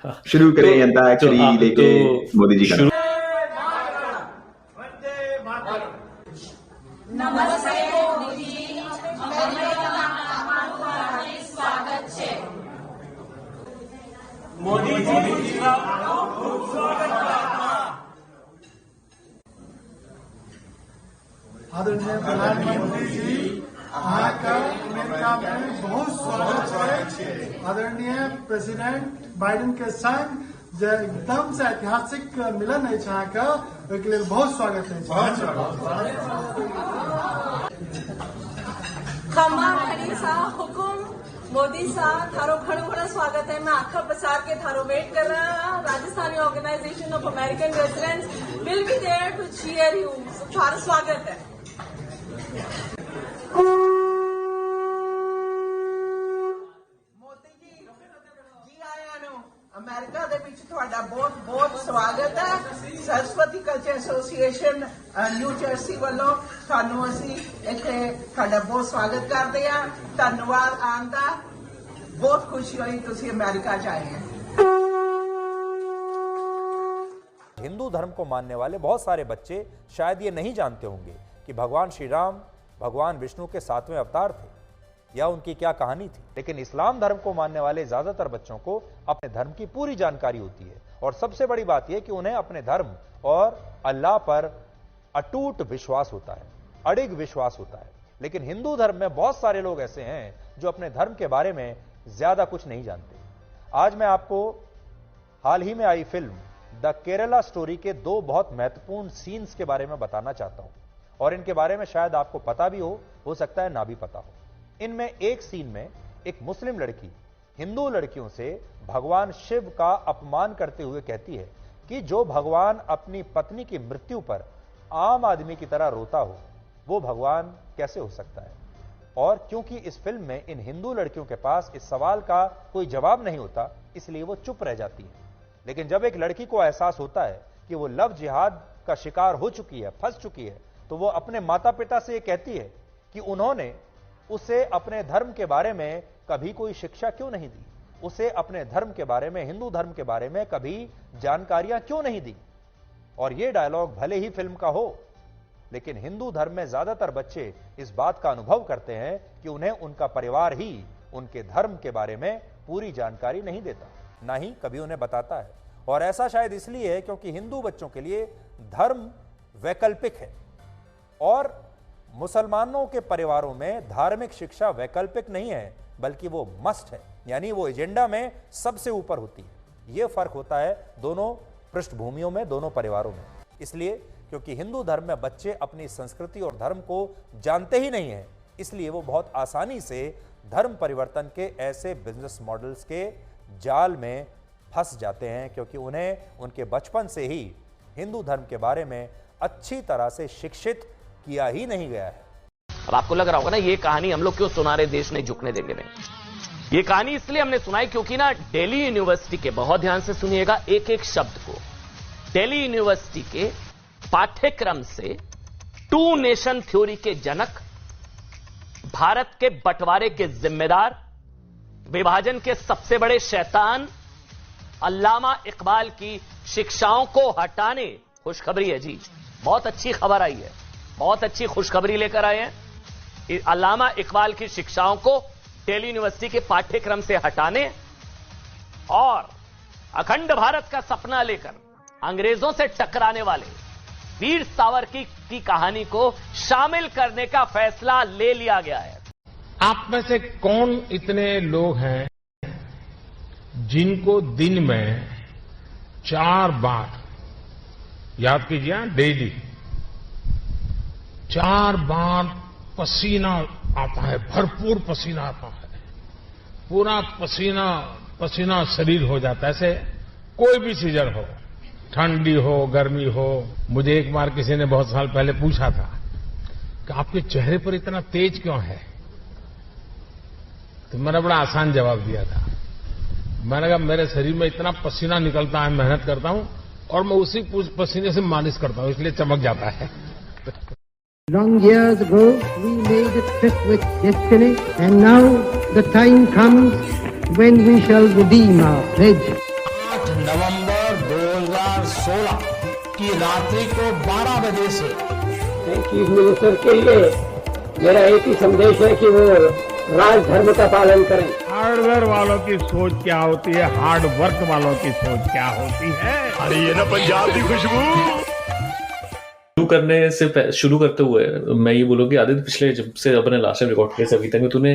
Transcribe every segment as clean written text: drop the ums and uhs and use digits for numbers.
शुरू करें अंताक्षरी लेके मोदी जी का નમસ્તે મોદીજી, અમેરિકામાં તમારું હાર્દિક સ્વાગત છે. आदरणीय प्रधानमंत्री जी, आपका अमेरिका में बहुत स्वागत है. आदरणीय प्रेसिडेंट बाइडेन के संग एकदम से ऐतिहासिक मिलन है यहाँ का, उसके लिए बहुत स्वागत है. खम्मा खड़ी सा हुकुम मोदी साहब थारो घणो घणो स्वागत है. मैं आखा प्रसार के थारो वेट कर रहा हूँ. Rajasthani organization of American residents will be there to cheer you. थारो स्वागत है. ਅਮਰੀਕਾ ਦੇ ਵਿੱਚ ਤੁਹਾਡਾ ਬਹੁਤ ਬਹੁਤ ਸਵਾਗਤ ਹੈ. Saraswati culture association new jersey ਵੱਲੋਂ ਤੁਹਾਨੂੰ ਅਸੀਂ ਇੱਥੇ ਤੁਹਾਡਾ ਬਹੁਤ ਸਵਾਗਤ ਕਰਦੇ ਹਾਂ. ਧੰਨਵਾਦ ਆਉਣ ਦਾ. ਬਹੁਤ ਖੁਸ਼ੀ ਹੋਈ ਤੁਸੀਂ ਅਮਰੀਕਾ 'ਚ ਆਏ हैं. हिंदू धर्म को मानने वाले बहुत सारे बच्चे शायद ये नहीं जानते होंगे कि भगवान श्री राम भगवान विष्णु के 7वें अवतार थे या उनकी क्या कहानी थी. लेकिन इस्लाम धर्म को मानने वाले ज्यादातर बच्चों को अपने धर्म की पूरी जानकारी होती है और सबसे बड़ी बात यह कि उन्हें अपने धर्म और अल्लाह पर अटूट विश्वास होता है, अडिग विश्वास होता है. लेकिन हिंदू धर्म में बहुत सारे लोग ऐसे हैं जो अपने धर्म के बारे में ज्यादा कुछ नहीं जानते. आज मैं आपको हाल ही में आई फिल्म द केरला स्टोरी के 2 बहुत महत्वपूर्ण सीन्स के बारे में बताना चाहता हूं और इनके बारे में शायद आपको पता भी हो सकता है ना भी पता हो. इनमें एक सीन में एक मुस्लिम लड़की हिंदू लड़कियों से भगवान शिव का अपमान करते हुए कहती है कि जो भगवान अपनी पत्नी की मृत्यु पर आम आदमी की तरह रोता हो वो भगवान कैसे हो सकता है. और क्योंकि इस फिल्म में इन हिंदू लड़कियों के पास इस सवाल का कोई जवाब नहीं होता इसलिए वो चुप रह जाती है. लेकिन जब एक लड़की को एहसास होता है कि वो लव जिहाद का शिकार हो चुकी है, फंस चुकी है, तो वो अपने माता पिता से ये कहती है कि उन्होंने उसे अपने धर्म के बारे में कभी कोई शिक्षा क्यों नहीं दी, उसे अपने धर्म के बारे में, हिंदू धर्म के बारे में कभी जानकारियां क्यों नहीं दी. और यह डायलॉग भले ही फिल्म का हो लेकिन हिंदू धर्म में ज्यादातर बच्चे इस बात का अनुभव करते हैं कि उन्हें उनका परिवार ही उनके धर्म के बारे में पूरी जानकारी नहीं देता, ना ही कभी उन्हें बताता है. और ऐसा शायद इसलिए है क्योंकि हिंदू बच्चों के लिए धर्म वैकल्पिक है और मुसलमानों के परिवारों में धार्मिक शिक्षा वैकल्पिक नहीं है बल्कि वो मस्ट है, यानी वो एजेंडा में सबसे ऊपर होती है. यह फर्क होता है दोनों पृष्ठभूमियों में, दोनों परिवारों में. इसलिए क्योंकि हिंदू धर्म में बच्चे अपनी संस्कृति और धर्म को जानते ही नहीं है इसलिए वो बहुत आसानी से धर्म परिवर्तन के ऐसे बिजनेस मॉडल्स के जाल में फंस जाते हैं क्योंकि उन्हें उनके बचपन से ही हिंदू धर्म के बारे में अच्छी तरह से शिक्षित किया ही नहीं गया है. अब आपको लग रहा होगा ना ये कहानी हम लोग क्यों सुना रहे, देश नहीं झुकने देंगे. नहीं, ये कहानी इसलिए हमने सुनाई क्योंकि ना दिल्ली यूनिवर्सिटी के, बहुत ध्यान से सुनिएगा एक एक शब्द को, दिल्ली यूनिवर्सिटी के पाठ्यक्रम से 2 नेशन थ्योरी के जनक, भारत के बंटवारे के जिम्मेदार, विभाजन के सबसे बड़े शैतान अल्लामा इकबाल की शिक्षाओं को हटाने, खुशखबरी है जी, बहुत अच्छी खबर आई है, बहुत अच्छी खुशखबरी लेकर आए हैं. अल्लामा इकबाल की शिक्षाओं को दिल्ली यूनिवर्सिटी के पाठ्यक्रम से हटाने और अखंड भारत का सपना लेकर अंग्रेजों से टकराने वाले वीर सावरकर की कहानी को शामिल करने का फैसला ले लिया गया है. आप में से कौन इतने लोग हैं जिनको दिन में 4 बार, याद कीजिए डेली, 4 बार पसीना आता है, भरपूर पसीना आता है, पूरा पसीना पसीना शरीर हो जाता है. ऐसे कोई भी सीजन हो, ठंडी हो, गर्मी हो. मुझे एक बार किसी ने बहुत साल पहले पूछा था कि आपके चेहरे पर इतना तेज क्यों है, तो मैंने बड़ा आसान जवाब दिया था. मैंने कहा मेरे शरीर में इतना पसीना निकलता है, मेहनत करता हूं और मैं उसी पसीने से मालिश करता हूं, इसलिए चमक जाता है. Long years ago, we made a trip with destiny, and now the time comes when we shall redeem our pledge. 8 नवंबर 2016 की रात्रि को 12 बजे से चीफ मिनिस्टर के लिए मेरा एक ही संदेश है कि वो राजधर्म का पालन करें। हार्डवेयर वालों की सोच क्या होती है, हार्ड वर्क वालों की सोच क्या होती है। अरे ये ना पंजाब की खुशबू। शुरू करते हुए मैं ये बोलूँ कि आदित्य, पिछले जब से अपने लास्ट टाइम रिकॉर्ड किया अभी तक में तूने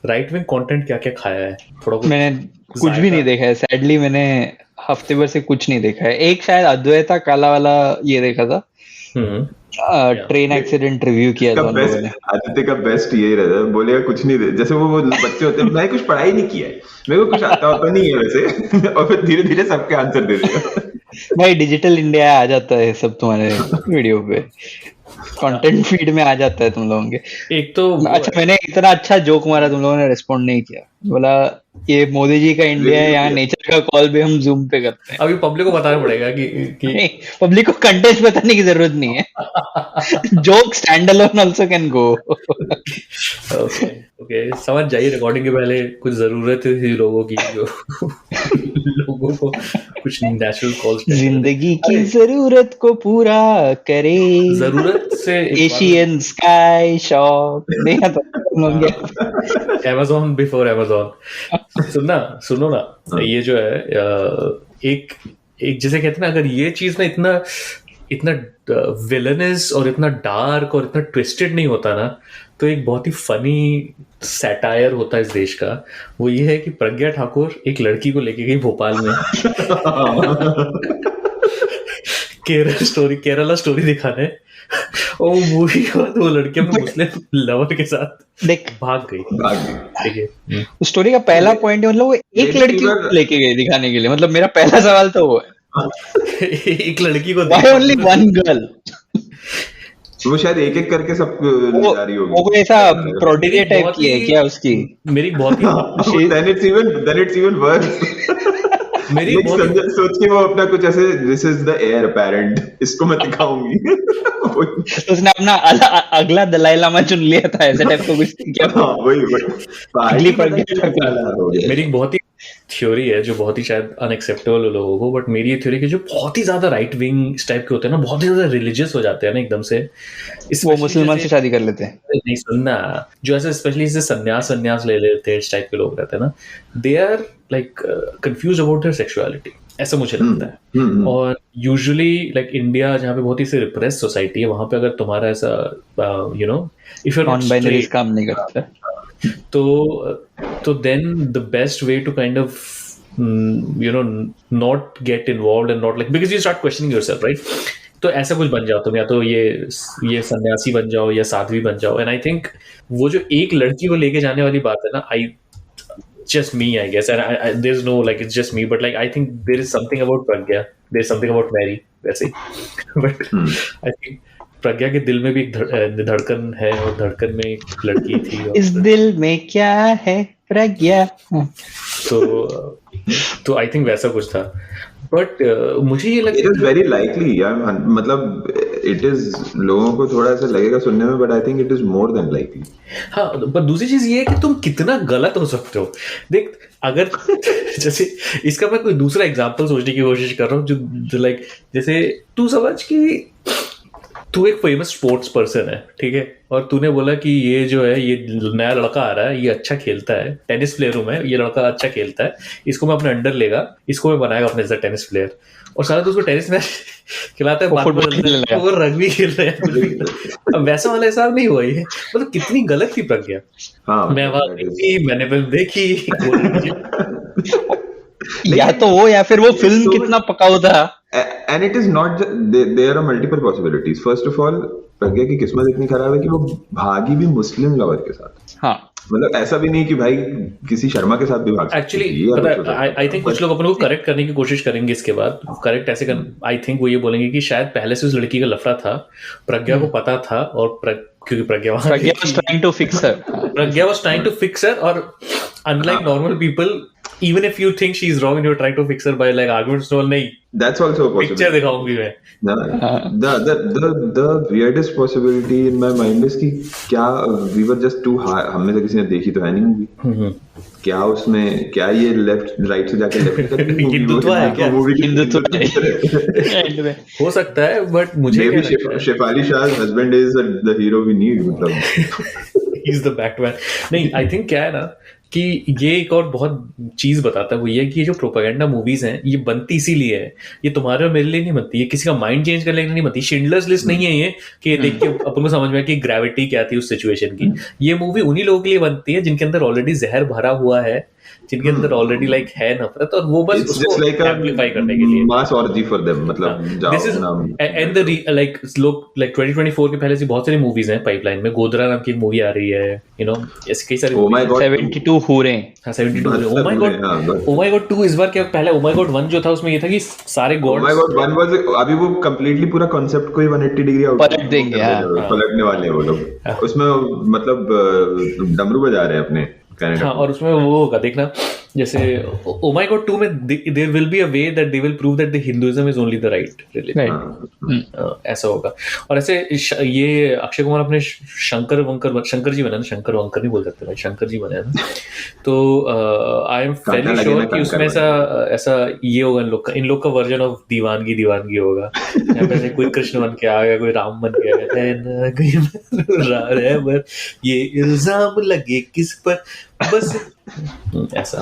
राइट विंग कंटेंट क्या क्या खाया है? थोड़ा मैंने कुछ भी नहीं देखा है, सैडली मैंने हफ्ते भर से कुछ नहीं देखा है। एक शायद अद्वैता काला वाला ये देखा था, ट्रेन एक्सीडेंट रिव्यू किया था उन्होंने। आदित्य का बेस्ट यही रहता है, बोलेगा कुछ नहीं दे, जैसे वो बच्चे होते हैं, मैं कुछ पढ़ाई नहीं किया है, मेरे को कुछ आता होता नहीं है वैसे और फिर धीरे धीरे सबके आंसर दे देगा। भाई डिजिटल इंडिया आ जाता है सब तुम्हारे वीडियो पे, कंटेंट फीड में आ जाता है तुम लोगों के। एक तो अच्छा, मैंने इतना अच्छा जोक मारा, तुम लोगों ने रिस्पॉन्ड नहीं किया। बोला ये मोदी जी का इंडिया है, यहाँ नेचर का कॉल भी हम जूम पे करते हैं। अभी पब्लिक को बताना पड़ेगा कि पब्लिक को कंटेंट बताने की जरूरत नहीं है। Joke stand alone also can go. Okay, समझ जाइए, रिकॉर्डिंग के पहले कुछ जरूरत थी लोगों की, जो लोगों को कुछ नेचुरल कॉल्स, जिंदगी की जरूरत को पूरा करे, जरूरत से एशियन स्काई शॉप देखा था Amazon बिफोर Amazon। सुनो ना, ये जो है एक जैसे कहते हैं ना, अगर ये चीज ना इतना विलनस और इतना डार्क और इतना ट्विस्टेड नहीं होता ना, तो एक बहुत ही फनी सैटायर होता है इस देश का। वो ये है कि प्रज्ञा ठाकुर एक लड़की को लेके गई भोपाल में केरला स्टोरी दिखाने, और मूवी के बाद वो लड़की अपने मुस्लिम लवर के साथ भाग गई। ठीक है, उस स्टोरी का पहला पॉइंट है, मतलब वो एक लड़की को लेके गई दिखाने के लिए। मतलब मेरा पहला सवाल तो वो है, एक लड़की को Why only one girl? वो शायद एक एक करके सब ले जा रही होगी। वो कोई ऐसा प्रोडिजी टाइप की है क्या उसकी? मेरी बहुत ही then it's even worse। मेरी सोच के वो अपना कुछ ऐसे, this is the air apparent, इसको मैं दिखाऊंगी। उसने अपना अगला दलाई लामा चुन लिया था, ऐसे टाइप को कुछ क्या? मेरी बहुत ही थ्योरी है जो बहुत ही शायद अनएक्सेप्टेबल हो लोगों को, बट मेरी ये थ्योरी कि जो बहुत ही ज्यादा राइट विंग इस टाइप के होते हैं ना, बहुत ही ज्यादा रिलीजियस हो जाते हैं ना एकदम से, वो मुसलमान से शादी कर लेते हैं। नहीं सुनना, जो ऐसे स्पेशली इसे संन्यास ले लेते हैं, इस टाइप के लोग रहते हैं ना, they are like confuse about their sexuality, ऐसा मुझे लगता है। और यूजुअली लाइक इंडिया जहाँ पे बहुत ही रिप्रेस सोसाइटी है, वहां पे अगर तुम्हारा ऐसा you know if you are non binary काम नहीं करता, तो then the best way to kind of you know not get involved and not like, because you start questioning yourself, right? तो ऐसा कुछ बन जाओ तुम, या तो ये सन्यासी बन जाओ या साध्वी बन जाओ। एंड आई थिंक वो जो एक लड़की को लेके जाने वाली बात है ना, आई just me I guess, and there's no like it's just me, but like I think there is something about Pragya, there's something about Mary वैसे, but I think प्रज्ञा के दिल में भी एक धड़कन है, और धड़कन में एक लड़की थी। इस दिल में क्या है प्रज्ञा? तो आई थिंक वैसा कुछ था, बट मुझे ये लगा इट इज वेरी लाइकली यार, मतलब इट इज, लोगों को थोड़ा ऐसा लगेगा सुनने में, but I think it is more than likely. हाँ, पर दूसरी चीज ये है कि तुम कितना गलत हो सकते हो। देख, अगर जैसे इसका मैं कोई दूसरा एग्जांपल सोचने की कोशिश कर रहा हूँ, जो लाइक जैसे तू समझ कि तू एक फेमस स्पोर्ट्स पर्सन है, ठीक है, और तूने बोला कि ये जो है, ये नया लड़का आ रहा है, ये अच्छा खेलता है, टेनिस प्लेयर हूं मैं, ये लड़का अच्छा खेलता है, इसको मैं अपने अंडर लेगा, इसको मैं बनाएगा अपने जैसा टेनिस प्लेयर, और सारा तो उसको टेनिस में खिलाता है, वो रग्बी खेल रहे हैं। अब वैसा वाला हिसाब नहीं हुआ ये, मतलब कितनी गलत थी प्रज्ञा। मैं वहां देखी, मैंने फिल्म देखी, या तो वो, या फिर वो फिल्म कितना पकाऊ था। And it is not, there are multiple possibilities. First of all, प्रज्ञा की किस्मत इतनी खराब है कि वो भागी भी मुस्लिम लवर के साथ। हाँ, मतलब ऐसा भी नहीं कि भाई किसी शर्मा के साथ भी भाग। एक्चुअली आई थिंक कुछ लोग अपने को करेक्ट करने की कोशिश करेंगे इसके बाद, करेक्ट ऐसे कर, आई थिंक वो ये बोलेंगे कि शायद पहले से उस लड़की का लफड़ा था, प्रज्ञा को पता था, और क्योंकि प्रज्ञा was trying to fix her, और unlike normal people, even if you think she's wrong and you're trying to fix her by like arguments and all, nahi, that's also a possibility. picture दिखाऊंगी मैं. The weirdest possibility in my mind is कि क्या we were just too high, हमने तो किसी ने देखी तो है नहीं मूवी, क्या उसमें क्या ये लेफ्ट राइट से जाके लेफ्ट हिंदुत्व है क्या? हो सकता है, बट मुझे Shefali Shah husband is the hero we need, मतलब he's the Batman. नहीं, I think क्या है ना कि ये एक और बहुत चीज बताता है, वो ये कि ये जो प्रोपेगेंडा मूवीज हैं ये बनती इसीलिए है, ये तुम्हारे और मेरे लिए नहीं बनती, ये किसी का माइंड चेंज करने के लिए नहीं बनती. शिंडलर्स लिस्ट नहीं है ये कि देख के अपन को समझ में कि ग्रेविटी क्या थी उस सिचुएशन की. ये मूवी उन्हीं लोगों के लिए बनती है जिनके अंदर ऑलरेडी जहर भरा हुआ है, जिनके अंदर ऑलरेडी लाइक है नफरत, और वो बस उसको एम्प्लीफाई करने के लिए मास ऑर्जी फॉर देम, मतलब this is and the like लोग लाइक 2024 के पहले से बहुत सारी मूवीज हैं पाइपलाइन में. गोदरा नाम की एक मूवी आ रही है, यू नो, ऐसी कई सारी. ओ माय गॉड 72 हूरे. हां 72 हूरे. ओ माय गॉड 2 इस बार क्या पहले ओ माय गॉड 1 जो था उसमें ये था कि सारे gods. Oh my god 1 was अभी वो कंप्लीटली पूरा कांसेप्ट को ही 180 डिग्री आउट पलट देंगे. पलटने वाले हैं वो लोग उसमें, मतलब डमरू बजा रहे हैं अपने. हाँ, और उसमें वो होगा देखना, जैसे ओ माय गॉड 2 में there will be a way that they will prove that the Hinduism is only the right religion. ऐसा होगा. और ऐसे ये अक्षय कुमार अपने शंकर जी बने ना, शंकर वंकर नहीं बोल सकते भाई, शंकर जी बने ना, तो आई एम फेयरली श्योर कि उसमें ऐसा ये होगा, इन लोग का वर्जन ऑफ दीवानगी होगा. यहाँ पे कोई कृष्ण बन के आ गया, कोई राम बन के आ गया, ये इल्जाम लगे किस पर, बस ऐसा.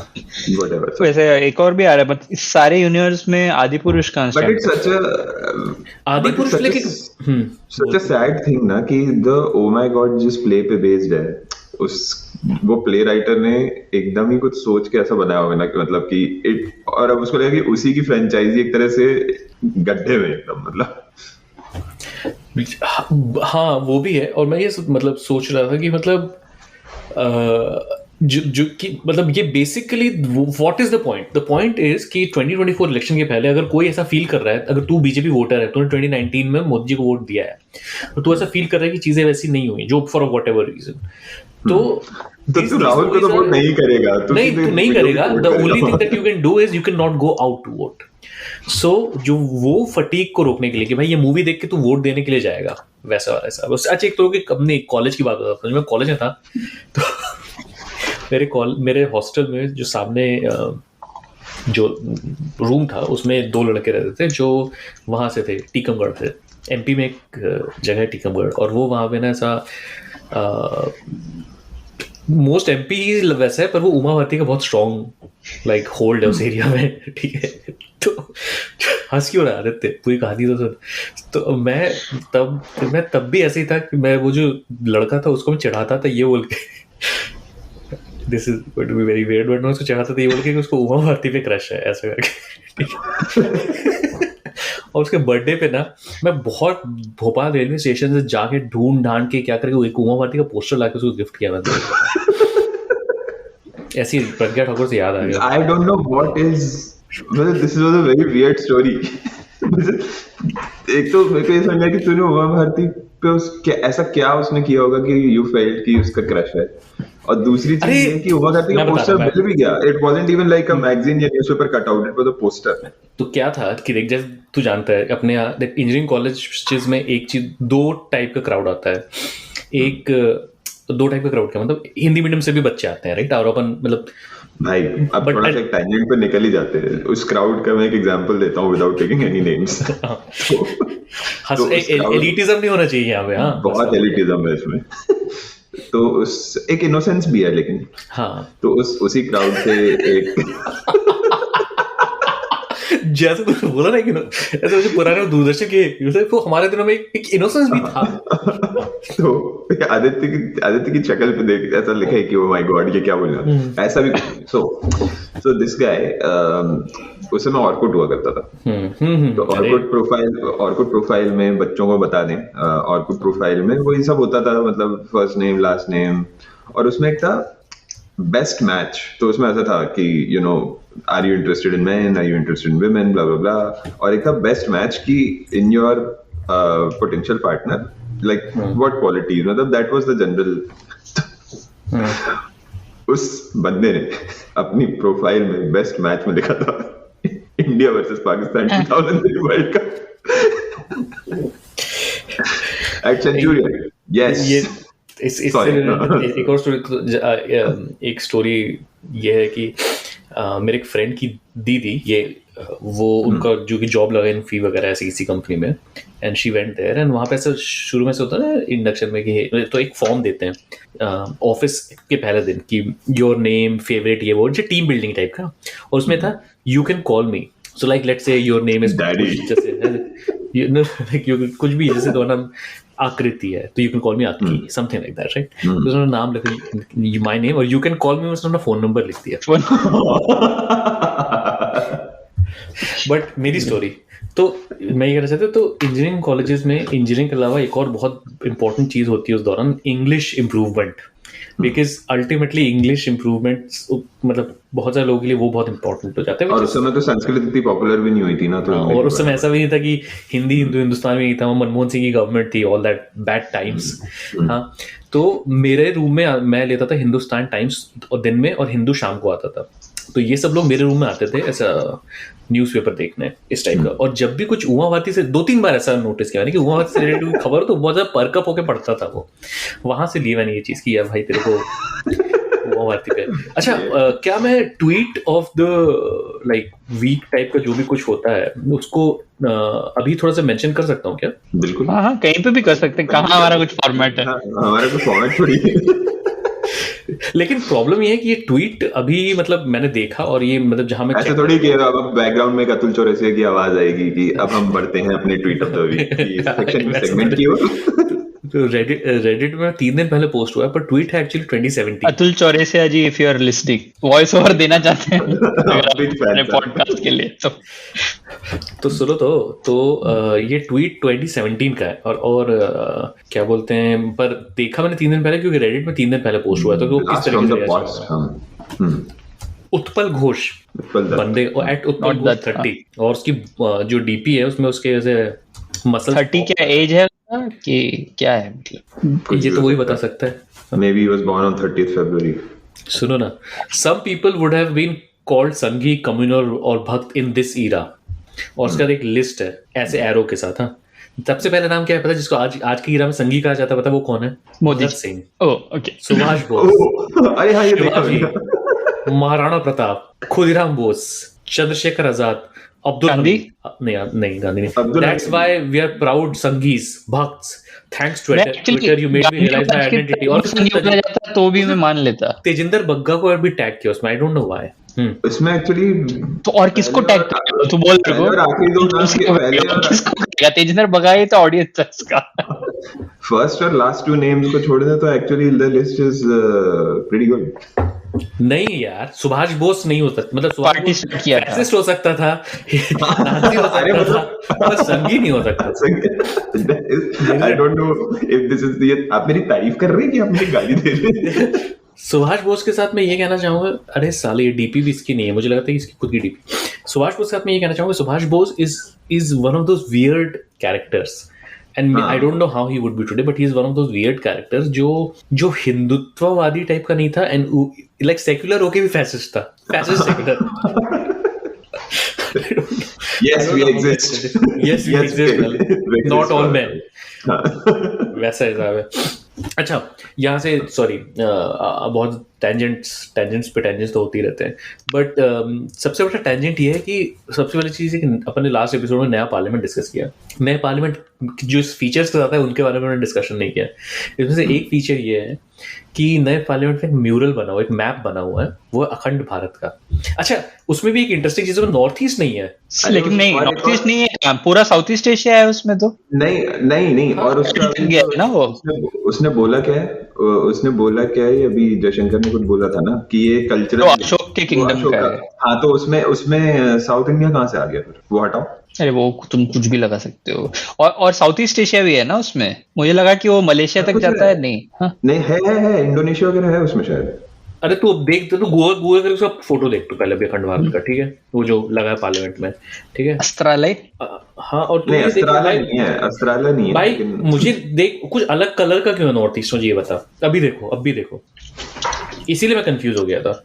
वैसे एक और भी आ रहा है, इस सारे यूनिवर्स में आदिपुरुष का बट इट्स सच आदिपुरुष, लेकिन सच अ सैड थिंग ना कि द ओ माय गॉड जिस प्ले पे बेस्ड है, उस वो प्ले राइटर ने एकदम ही कुछ सोच के ऐसा बनाया होगा ना कि मतलब कि इट, और अब उसको लगा कि उसी की फ्रेंचाइजी एक तरह से गड्ढे में एकदम, मतलब हाँ वो भी है. और मैं ये मतलब सोच रहा था कि मतलब जो कि मतलब ये basically what is the point. The point is कि 2024 इलेक्शन के पहले अगर कोई ऐसा फील कर रहा है, अगर तू बीजेपी वोटर है, तूने 2019 में मोदी जी को वोट दिया है, तो तू ऐसा फील कर रहा है कि चीजें वैसी नहीं हुई जो फॉर व्हाटएवर रीजन, तो तू राहुल को तो वोट नहीं करेगा. तू नहीं करेगा. The only thing that you can do is you can not go out to vote. So जो वो फटीक को रोकने के लिए कि भाई ये मूवी देख के तू वोट देने के लिए जाएगा, वैसा वाला ऐसा. अच्छा, एक तो अपने कॉलेज की बात बताता हूँ. मैं कॉलेज में था तो मेरे हॉस्टल में जो सामने जो रूम था उसमें 2 लड़के रहते थे जो वहाँ से थे, टीकमगढ़ थे. एमपी में एक जगह है टीकमगढ़, और वो वहाँ पे ना ऐसा मोस्ट एमपी वैसा है, पर वो उमा भारती का बहुत स्ट्रॉन्ग लाइक होल्ड है उस एरिया में, ठीक है. तो हंस क्यों रहा आदित्य, पूरी कहानी तो सुन. तो मैं तब भी ऐसे ही था कि मैं वो जो लड़का था उसको मैं चढ़ाता था ये बोल के this is going to be very weird, but मैं उसको चढ़ाता था ये बोल के उसको उमा भारती पे क्रश है ऐसा करके. और उसके बर्थडे पे ना मैं बहुत भोपाल रेलवे स्टेशन से जाके ढूंढ के क्या करके एक उमा भारती का पोस्टर लाके उसको गिफ्ट किया मैंने. ऐसी प्रज्ञा ठाकुर से याद आ गया. I don't know what is, this was a very weird story. एक तो मेरे को ये समझा कि तूने उमा भारती पे ऐसा क्या उसने किया होगा कि यू फेल्ट कि उसका क्रश है, और दूसरी चीज ये कि उमा भारती का पोस्टर मिल भी गया. It wasn't even like a magazine या newspaper cut out, it was a poster. तो क्या था कि देख, जैसे तू जानता है अपने इंजीनियरिंग कॉलेज में एक चीज 2 टाइप का क्राउड आता है. एक 2 टाइप का क्राउड क्या मतलब, हिंदी मीडियम से भी बच्चे आते हैं, राइट, और अपन मतलब भाई अब थोड़ा सा एक टैंजेंट पे निकल ही जाते हैं. उस क्राउड का मैं एक एग्जांपल देता हूं विदाउट टेकिंग एनी नेम्स. तो एलिटिज्म नहीं होना चाहिए यहाँ पे. हाँ, बहुत एलिटिज्म है इसमें. तो उस एक इनोसेंस भी है, लेकिन हाँ, तो उसी क्राउड से एक जैसे तुमने बोला ना कि ऐसे जो पुराने दूरदर्शन के वो हमारे दिनों में एक इनोसेंस भी था. तो आदित्य की शक्ल पे देख ऐसा लिखा है कि ओ माय गॉड ये क्या बोल रहा है, ऐसा भी. सो दिस गाय उस समय ऑर्कुट हुआ करता था. तो ऑर्कुट प्रोफाइल में बच्चों को बता दें, ऑर्कुट प्रोफाइल में वही सब होता था, मतलब फर्स्ट नेम लास्ट नेम, और उसमें एक था बेस्ट मैच. तो उसमें ऐसा था कि you know are you interested in man, are you interested in women, blah blah blah. और एक था बेस्ट मैच की in your potential partner like what qualities, मतलब दैट वाज द जनरल. उस बंदे ने अपनी प्रोफाइल में बेस्ट मैच में लिखा था India versus Pakistan 2003 world cup at Centurion. Yes एक और स्टोरी, एक स्टोरी ये है कि मेरे एक फ्रेंड की दीदी, ये वो उनका जो कि जॉब लगा इन फी वगैरह ऐसी किसी कंपनी में, and she went there, and वहाँ पे ऐसा शुरू में से होता है ना इंडक्शन में कि तो एक फॉर्म देते हैं ऑफिस के पहले दिन कि योर नेम, फेवरेट, ये वो जो टीम बिल्डिंग टाइप का, और उसमें था you can call me, so like let's say your name is daddy, जैसे कुछ भी, जैसे तो नाम आकृति है तो यू कैन कॉल मी आकृति, समथिंग लाइक दैट, राइट? तो उसने नाम लिखा माय नेम, और यू कैन कॉल मी उसने फोन नंबर लिख दिया। बट मेरी स्टोरी तो मैं ये कहना चाहता हूँ, तो इंजीनियरिंग कॉलेजेस में इंजीनियरिंग के अलावा एक और बहुत इंपॉर्टेंट चीज होती है उस दौरान, English improvement, because ultimately English improvement मतलब बहुत सारे लोगों के लिए वो बहुत इंपॉर्टेंट हो जाता है। और उस समय तो संस्कृत इतनी पॉपुलर भी नहीं हुई थी ना, तो और उस समय ऐसा भी नहीं था कि हिंदी हिंदुस्तान में नहीं था, मनमोहन सिंह की गवर्नमेंट थी, ऑल दैट बैड टाइम्स। हाँ, तो मेरे रूम में मैं लेता था हिंदुस्तान टाइम्स दिन में, और हिंदू शाम को आता था, तो ये सब लोग मेरे रूम में आते थे ऐसा न्यूज़पेपर देखने इस टाइप का। और जब भी कुछ उमा भारती से 2-3 बार ऐसा नोटिस किया मैंने कि उमा भारती से रिलेटेड कोई खबर तो बहुत ज्यादा परकअप होकर पढ़ता था वो, वहां से लिए मैंने ये चीज की, यार भाई तेरे को उमा भारती पे। अच्छा, क्या मैं tweet of the like weak type का जो भी कुछ होता है उसको अभी थोड़ा सा मेंशन कर सकता हूँ क्या? बिल्कुल, हाँ, कहीं पे भी कर सकते हैं, कहाँ हमारा कुछ फॉर्मेट है? हमारा कुछ फॉर्मेट थोड़ी है। लेकिन प्रॉब्लम ये है कि ये ट्वीट अभी मतलब मैंने देखा, और ये मतलब जहां मैं ऐसा थोड़ी कि अब बैकग्राउंड में अतुल चौरसिया की आवाज आएगी कि अब हम बढ़ते हैं अपने tweet of the week section में, सेगमेंट की ओर। तो रेडिट में 3 दिन पहले पोस्ट हुआ है, पर ट्वीट है actually 2017। Atul Chaurasia ji, if you are listening, voice over देना चाहते हैं पॉडकास्ट के लिए तो सुनो तो ये ट्वीट 2017 का है, और क्या बोलते हैं, पर देखा मैंने 3 दिन पहले, क्योंकि रेडिट में 3 दिन पहले पोस्ट हुआ है, तो वो किस तरह से उत्पल घोष बंदे एट उत्पल घोष 30, और उसकी जो डीपी है उसमें उसके ऐसे मसल 30 क्या एज है कि क्या है, मतलब ये तो वही बता सकता है। Maybe he was born on 30th February. सुनो ना, some people would have been called Sanghi, communal और भक्त in this era, और उसका एक लिस्ट है ऐसे एरो के साथ। हाँ, सबसे पहले नाम क्या है पता, जिसको आज की ईरा में संघी कहा जाता है, पता वो कौन है? मोदी सिंह। ओके। सुभाष बोस, अरे हाँ, ये महाराणा प्रताप, खुदीराम बोस, चंद्रशेखर आजाद, अब्दुल गांधी नहीं गांधी नहीं। That's why we are proud संघीज, भक्ts. Thanks to Twitter you made me realize my identity. और जाता तो भी मैं मान लेता। तेजिंदर बग्गा को भी टैग किया उसमें, I don't know why. इसमें एक्चुअली तो और किसको टैग किया? तू बोल रहे हो आखिरी 2 नाम के पहले किसको किया? तेजिंदर बग्गा ही तो ऑडियंस है इसका। फर्स्ट और लास्ट 2 नेम्स को छोड़ दे तो actually the list is pretty good. नहीं यार, सुभाष बोस नहीं हो सकता, मतलब सुभाष फैसिस्ट हो सकता था, नाज़ी हो सकता था, पर संघी नहीं हो सकता। I don't know if this is the, आप मेरी तारीफ कर रहे हैं कि आप मुझे गाली दे रहे हैं? सुभाष बोस के साथ मैं ये कहना चाहूंगा, अरे साले ये डीपी भी इसकी नहीं है, मुझे लगता है इसकी खुद की डीपी। सुभाष बोस के साथ मैं ये कहना चाहूंगा, Subhash Bose is one of those weird characters. And I don't know how he would be today, but he is one of those weird characters जो हिंदुत्ववादी टाइप का नहीं था, and like secular होके भी फैसिस्ट था, fascist secular. Yes, we exist. Yes, we exist. Not all men. वैसा हिसाब है। अच्छा, यहाँ से सॉरी, बहुत टेंजेंट्स पे टेंजेंट्स तो होती रहते हैं, बट सबसे बड़ा टेंजेंट ये है कि सबसे पहली चीज़ है कि अपन ने लास्ट एपिसोड में नया पार्लियामेंट डिस्कस किया। नए पार्लियामेंट जो फीचर्स के साथ है उनके बारे में उन्होंने डिस्कशन नहीं किया। इसमें से एक फीचर ये है कि नए पार्लियामेंट में एक म्यूरल बना हुआ, एक मैप बना हुआ है, वो अखंड भारत का। अच्छा, उसमें भी एक इंटरेस्टिंग चीज है, नॉर्थ ईस्ट नहीं है, लेकिन नहीं नॉर्थ ईस्ट नहीं है, पूरा साउथ ईस्ट एशिया है उसमें तो। नहीं और उसका ना वो उसने बोला क्या है, अभी जयशंकर ने कुछ बोला था ना कि ये कल्चरल अशोक के किंगडम का है। हाँ, तो उसमें साउथ इंडिया कहाँ से आ गया फिर? वो हटाओ। अरे वो तुम कुछ भी लगा सकते हो, और साउथ ईस्ट एशिया भी है ना उसमें। मुझे लगा कि वो मलेशिया तक जाता है। नहीं, हाँ नहीं है इंडोनेशिया वगैरह है उसमें शायद। अरे तू देख, तो गूगल करके उसका फोटो देख तू पहले, अखंड भारत का, ठीक है, वो जो लगा है पार्लियामेंट में, ठीक है। अस्त्रालय, हाँ, और नहीं अस्त्रालय नहीं है भाई। मुझे देख कुछ अलग कलर का क्यों है नॉर्थ ईस्ट में, ये बता। अभी देखो इसीलिए मैं कंफ्यूज हो गया था।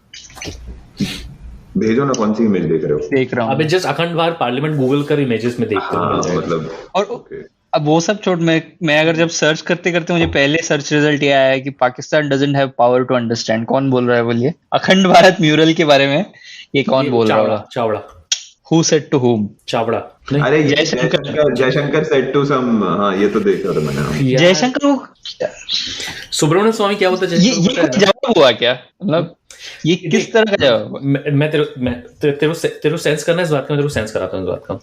भेजो ना, कौन सी इमेज देख रहे हो? देख रहा हूँ अबे जस्ट अखंड भारत पार्लियामेंट गूगल कर इमेजेस में देखते हो मतलब। और अब वो सब छोड़, मैं अगर जब सर्च करते करते मुझे पहले सर्च रिजल्ट ये आया है कि Pakistan doesn't have power to understand. कौन बोल रहा है बोलिए? अखंड भारत म्यूरल के बारे में ये कौन बोल रहा है? Chavda. Who said to whom? Chavda. अरे जयशंकर said to some, हाँ ये तो देखा था मैंने। जयशंकर वो सुब्रमण्यम स्वामी क्या बोलता है? ये जवाब हुआ क्या? मतलब ये किस तरह का जवाब? मैं तेरे सेंस करना इस बात का, मैं तेरे को सेंस कराता हूँ इस बात का।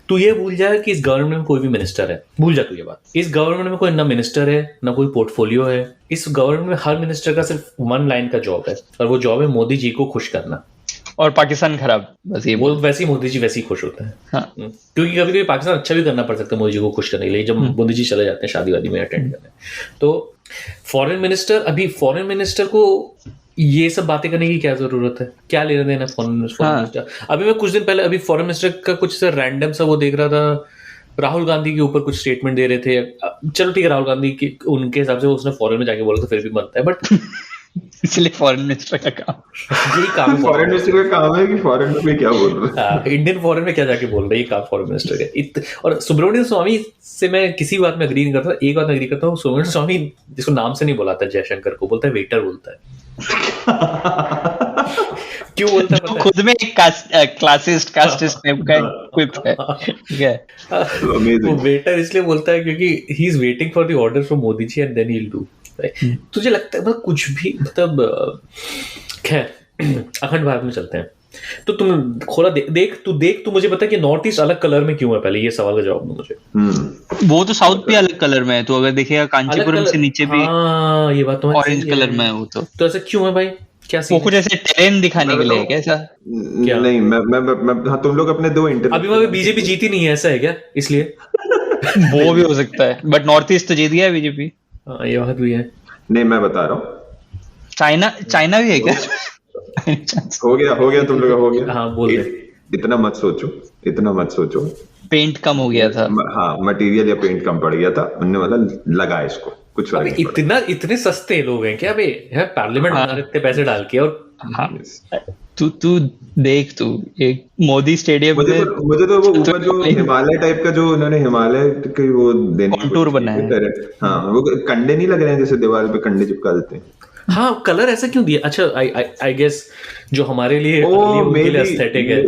तू ये भूल जा कि इस गवर्नमेंट में कोई भी मिनिस्टर है, भूल जा तू ये बात। इस गवर्नमेंट में कोई ना मिनिस्टर है ना कोई पोर्टफोलियो है। इस गवर्नमेंट में हर मिनिस्टर का सिर्फ वन लाइन का जॉब है, और वो जॉब है मोदी जी को खुश करना और पाकिस्तान खराब। बस ये वो वैसे ही मोदी जी वैसे ही खुश होते हैं। हाँ। क्योंकि कभी कभी पाकिस्तान अच्छा भी करना पड़ सकता है मोदी जी को खुश करने के लिए, जब मोदी जी चले जाते हैं शादी वादी में अटेंड करने। तो फॉरेन मिनिस्टर को ये सब बातें करने की क्या जरूरत है? क्या लेना देना फॉरेन मिनिस्टर? अभी मैं कुछ दिन पहले अभी फॉरेन मिनिस्टर का कुछ रैंडम सा वो देख रहा था, राहुल गांधी के ऊपर कुछ स्टेटमेंट दे रहे थे। चलो ठीक है, राहुल गांधी की उनके हिसाब से उसने फॉरेन में जाके बोला तो फिर भी बनता है, बट इसलिए फॉरेन मिनिस्टर का काम, यही काम फॉरेन मिनिस्टर का काम है कि फॉरेन में क्या बोल रहे हैं, इंडियन फॉरेन में क्या जाके बोल रहे हैं, ये काम फॉरेन मिनिस्टर का। और सुब्रमण्यम स्वामी से मैं किसी बात में अग्री नहीं करता। एक बात में अग्री करता हूँ, सुब्रमण्यम स्वामी जिसको नाम से नहीं बुलाता जयशंकर को, बोलता है वेटर बोलता है। क्यों बोलता है? खुद में एक कास्टिस्ट टाइप का क्विप है, ठीक है। वो वेटर इसलिए बोलता है क्योंकि he is waiting for the order from Modi ji and then he will do. तुझे लगता है मतलब कुछ भी, मतलब खैर अखंड भारत में चलते हैं। तो तुम खोला देख तू मुझे बता कि नॉर्थ ईस्ट अलग कलर में क्यों है? पहले ये सवाल का जवाब दो मुझे। वो तो साउथ भी अलग कलर में है, तो अगर देखेगा कांचीपुरम से नीचे भी ये बात तो ऑरेंज कलर में है। वो तो ऐसा क्यों है भाई? क्या वो कुछ ऐसे टेरेन दिखाने के लिए कैसा? नहीं मैं तुम लोग अपने दो इंटरव्यू, अभी वहां बीजेपी जीती नहीं है, ऐसा है क्या? इसलिए वो भी हो सकता है, बट नॉर्थ ईस्ट तो जीत गया है बीजेपी। ये बात भी है। नहीं मैं बता रहा हूँ, चाइना भी है क्या? हो गया तुम लोग हो गया। हाँ बोल रहे। इतना मत सोचो। पेंट कम हो गया था। हाँ, मटेरियल या पेंट कम पड़ गया था, उन्होंने मतलब लगा इसको कुछ फर्क। इतने सस्ते लोग हैं क्या बे? पार्लियामेंट बना इतने पैसे डाल के। और तू देख, तू एक मोदी स्टेडियम में मुझे तो वो ऊपर जो हिमालय टाइप का, जो उन्होंने हिमालय के वो देने कॉन्टूर बनाया है। हाँ, वो कंडे नहीं लग रहे हैं जैसे दीवार पे कंडे चिपका देते हैं। हाँ, कलर ऐसा क्यों दिया? अच्छा, आई गेस जो हमारे लिए एस्थेटिक है।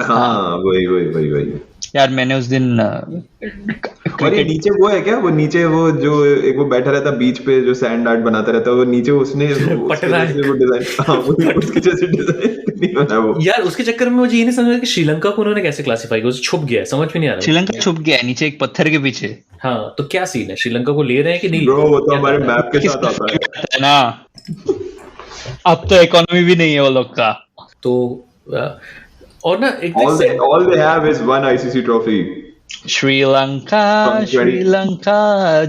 हाँ वही यार मैंने उस दिन और ये नीचे वो है क्या, वो नीचे वो जो एक वो बैठा रहता बीच पे जो सैंड आर्ट बनाता रहता है, वो नीचे उसने वो डिजाइन, हाँ उसके जैसे डिजाइन नहीं बना वो। यार उसके चक्कर में मुझे ये नहीं समझ कि श्रीलंका को उन्होंने कैसे क्लासिफाई किया, छुप गया है, समझ में नहीं आ रहा। श्रीलंका छुप गया है नीचे एक पत्थर के पीछे। हाँ तो क्या सीन है? श्रीलंका को ले रहे हैं कि नहीं? ब्रो वो तो हमारे मैप के साथ आता है ना। अब तो इकोनॉमी भी नहीं है वो लोग का। तो और ना all they have is one ICC trophy. Sri Lanka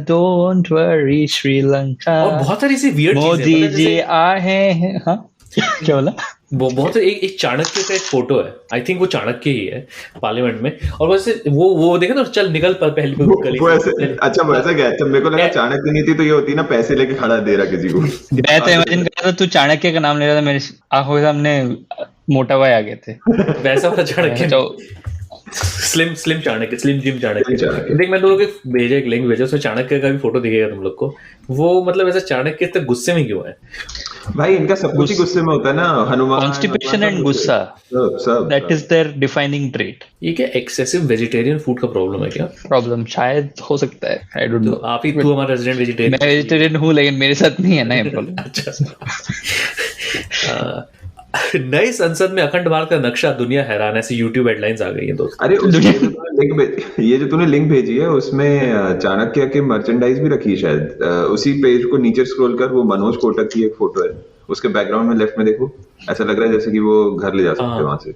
don't worry Sri Lanka. और बहुत सारी ऐसी वियर्ड चीजें मोदी जी आए हैं। हाँ क्या बोला? वो बहुत एक चाणक्य का एक फोटो है, आई थिंक वो चाणक्य ही है पार्लियामेंट में। और वैसे वो देखा तो चल निकल पहली वो ऐसे। अच्छा वो ऐसा क्या? मेरे को लगा चाणक्य नहीं थी तो ये होती ना, पैसे लेके खड़ा दे रहा किसी को। मैं तो इमेजिन कर रहा था तू चाणक्य का नाम ले रहा था, मेरे आंखों के सामने मोटा भाई आ गए थे। वैसा वाला चाणक्य तो slim Chanakya, Slim Jim Chanakya. देख मैं दोनों को भेजा, एक लिंक भेजा, उसमें चाणक्य का भी फोटो दिखेगा तुम लोग को। वो मतलब ऐसा चाणक्य इतना गुस्से में क्यों है भाई? इनका सब कुछ ही गुस्से में होता है ना, हनुमान, कॉन्स्टिपेशन एंड गुस्सा, that is their defining trait. ये क्या एक्सेसिव वेजिटेरियन फूड का प्रॉब्लम है क्या? प्रॉब्लम शायद हो सकता है, आई डोंट नो। आप ही तू हमारा रेजिडेंट वेजिटेरियन। मैं वेजिटेरियन हूं लेकिन मेरे साथ नहीं है ना ये प्रॉब्लम। नई संसद में अखंड भारत का नक्शा, दुनिया हैरान, ऐसी यूट्यूब हेडलाइंस आ गई है दोस्तों। अरे ये जो तूने लिंक भेजी है उसमें चाणक्य के मर्चेंडाइज भी रखी है शायद। उसी पेज को नीचे स्क्रॉल कर, वो मनोज कोटक की एक फोटो है, उसके बैकग्राउंड में लेफ्ट में देखो, ऐसा लग रहा है जैसे कि वो घर ले जा सकते हैं वहां से।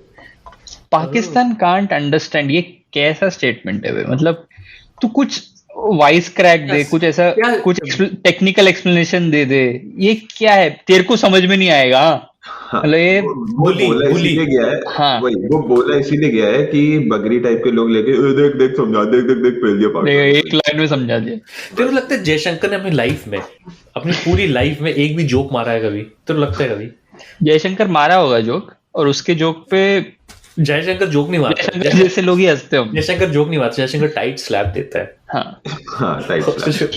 पाकिस्तान कांट अंडरस्टैंड, ये कैसा स्टेटमेंट है? मतलब तू कुछ वाइस क्रैक दे, कुछ ऐसा कुछ टेक्निकल एक्सप्लेनेशन दे दे। ये क्या है? तेरे को समझ में नहीं आएगा। मतलब ये बोला इसीलिए गया है। हाँ। वो बोला इसीलिए गया है कि बगरी टाइप के लोग लेके देख समझा, देख फेल दिया, एक लाइन में समझा दिया। तेरे को लगता है जयशंकर ने अपनी लाइफ में अपनी पूरी लाइफ में एक भी जोक मारा है कभी? तो लगता है कभी जयशंकर मारा होगा जोक, और उसके जोक पे जयशंकर जोक नहीं मारता, जयशंकर जैसे लोग ही हंसते हो। जयशंकर जोक नहीं मारता, जयशंकर टाइट स्लैप देता है। हाँ टाइट स्लैप।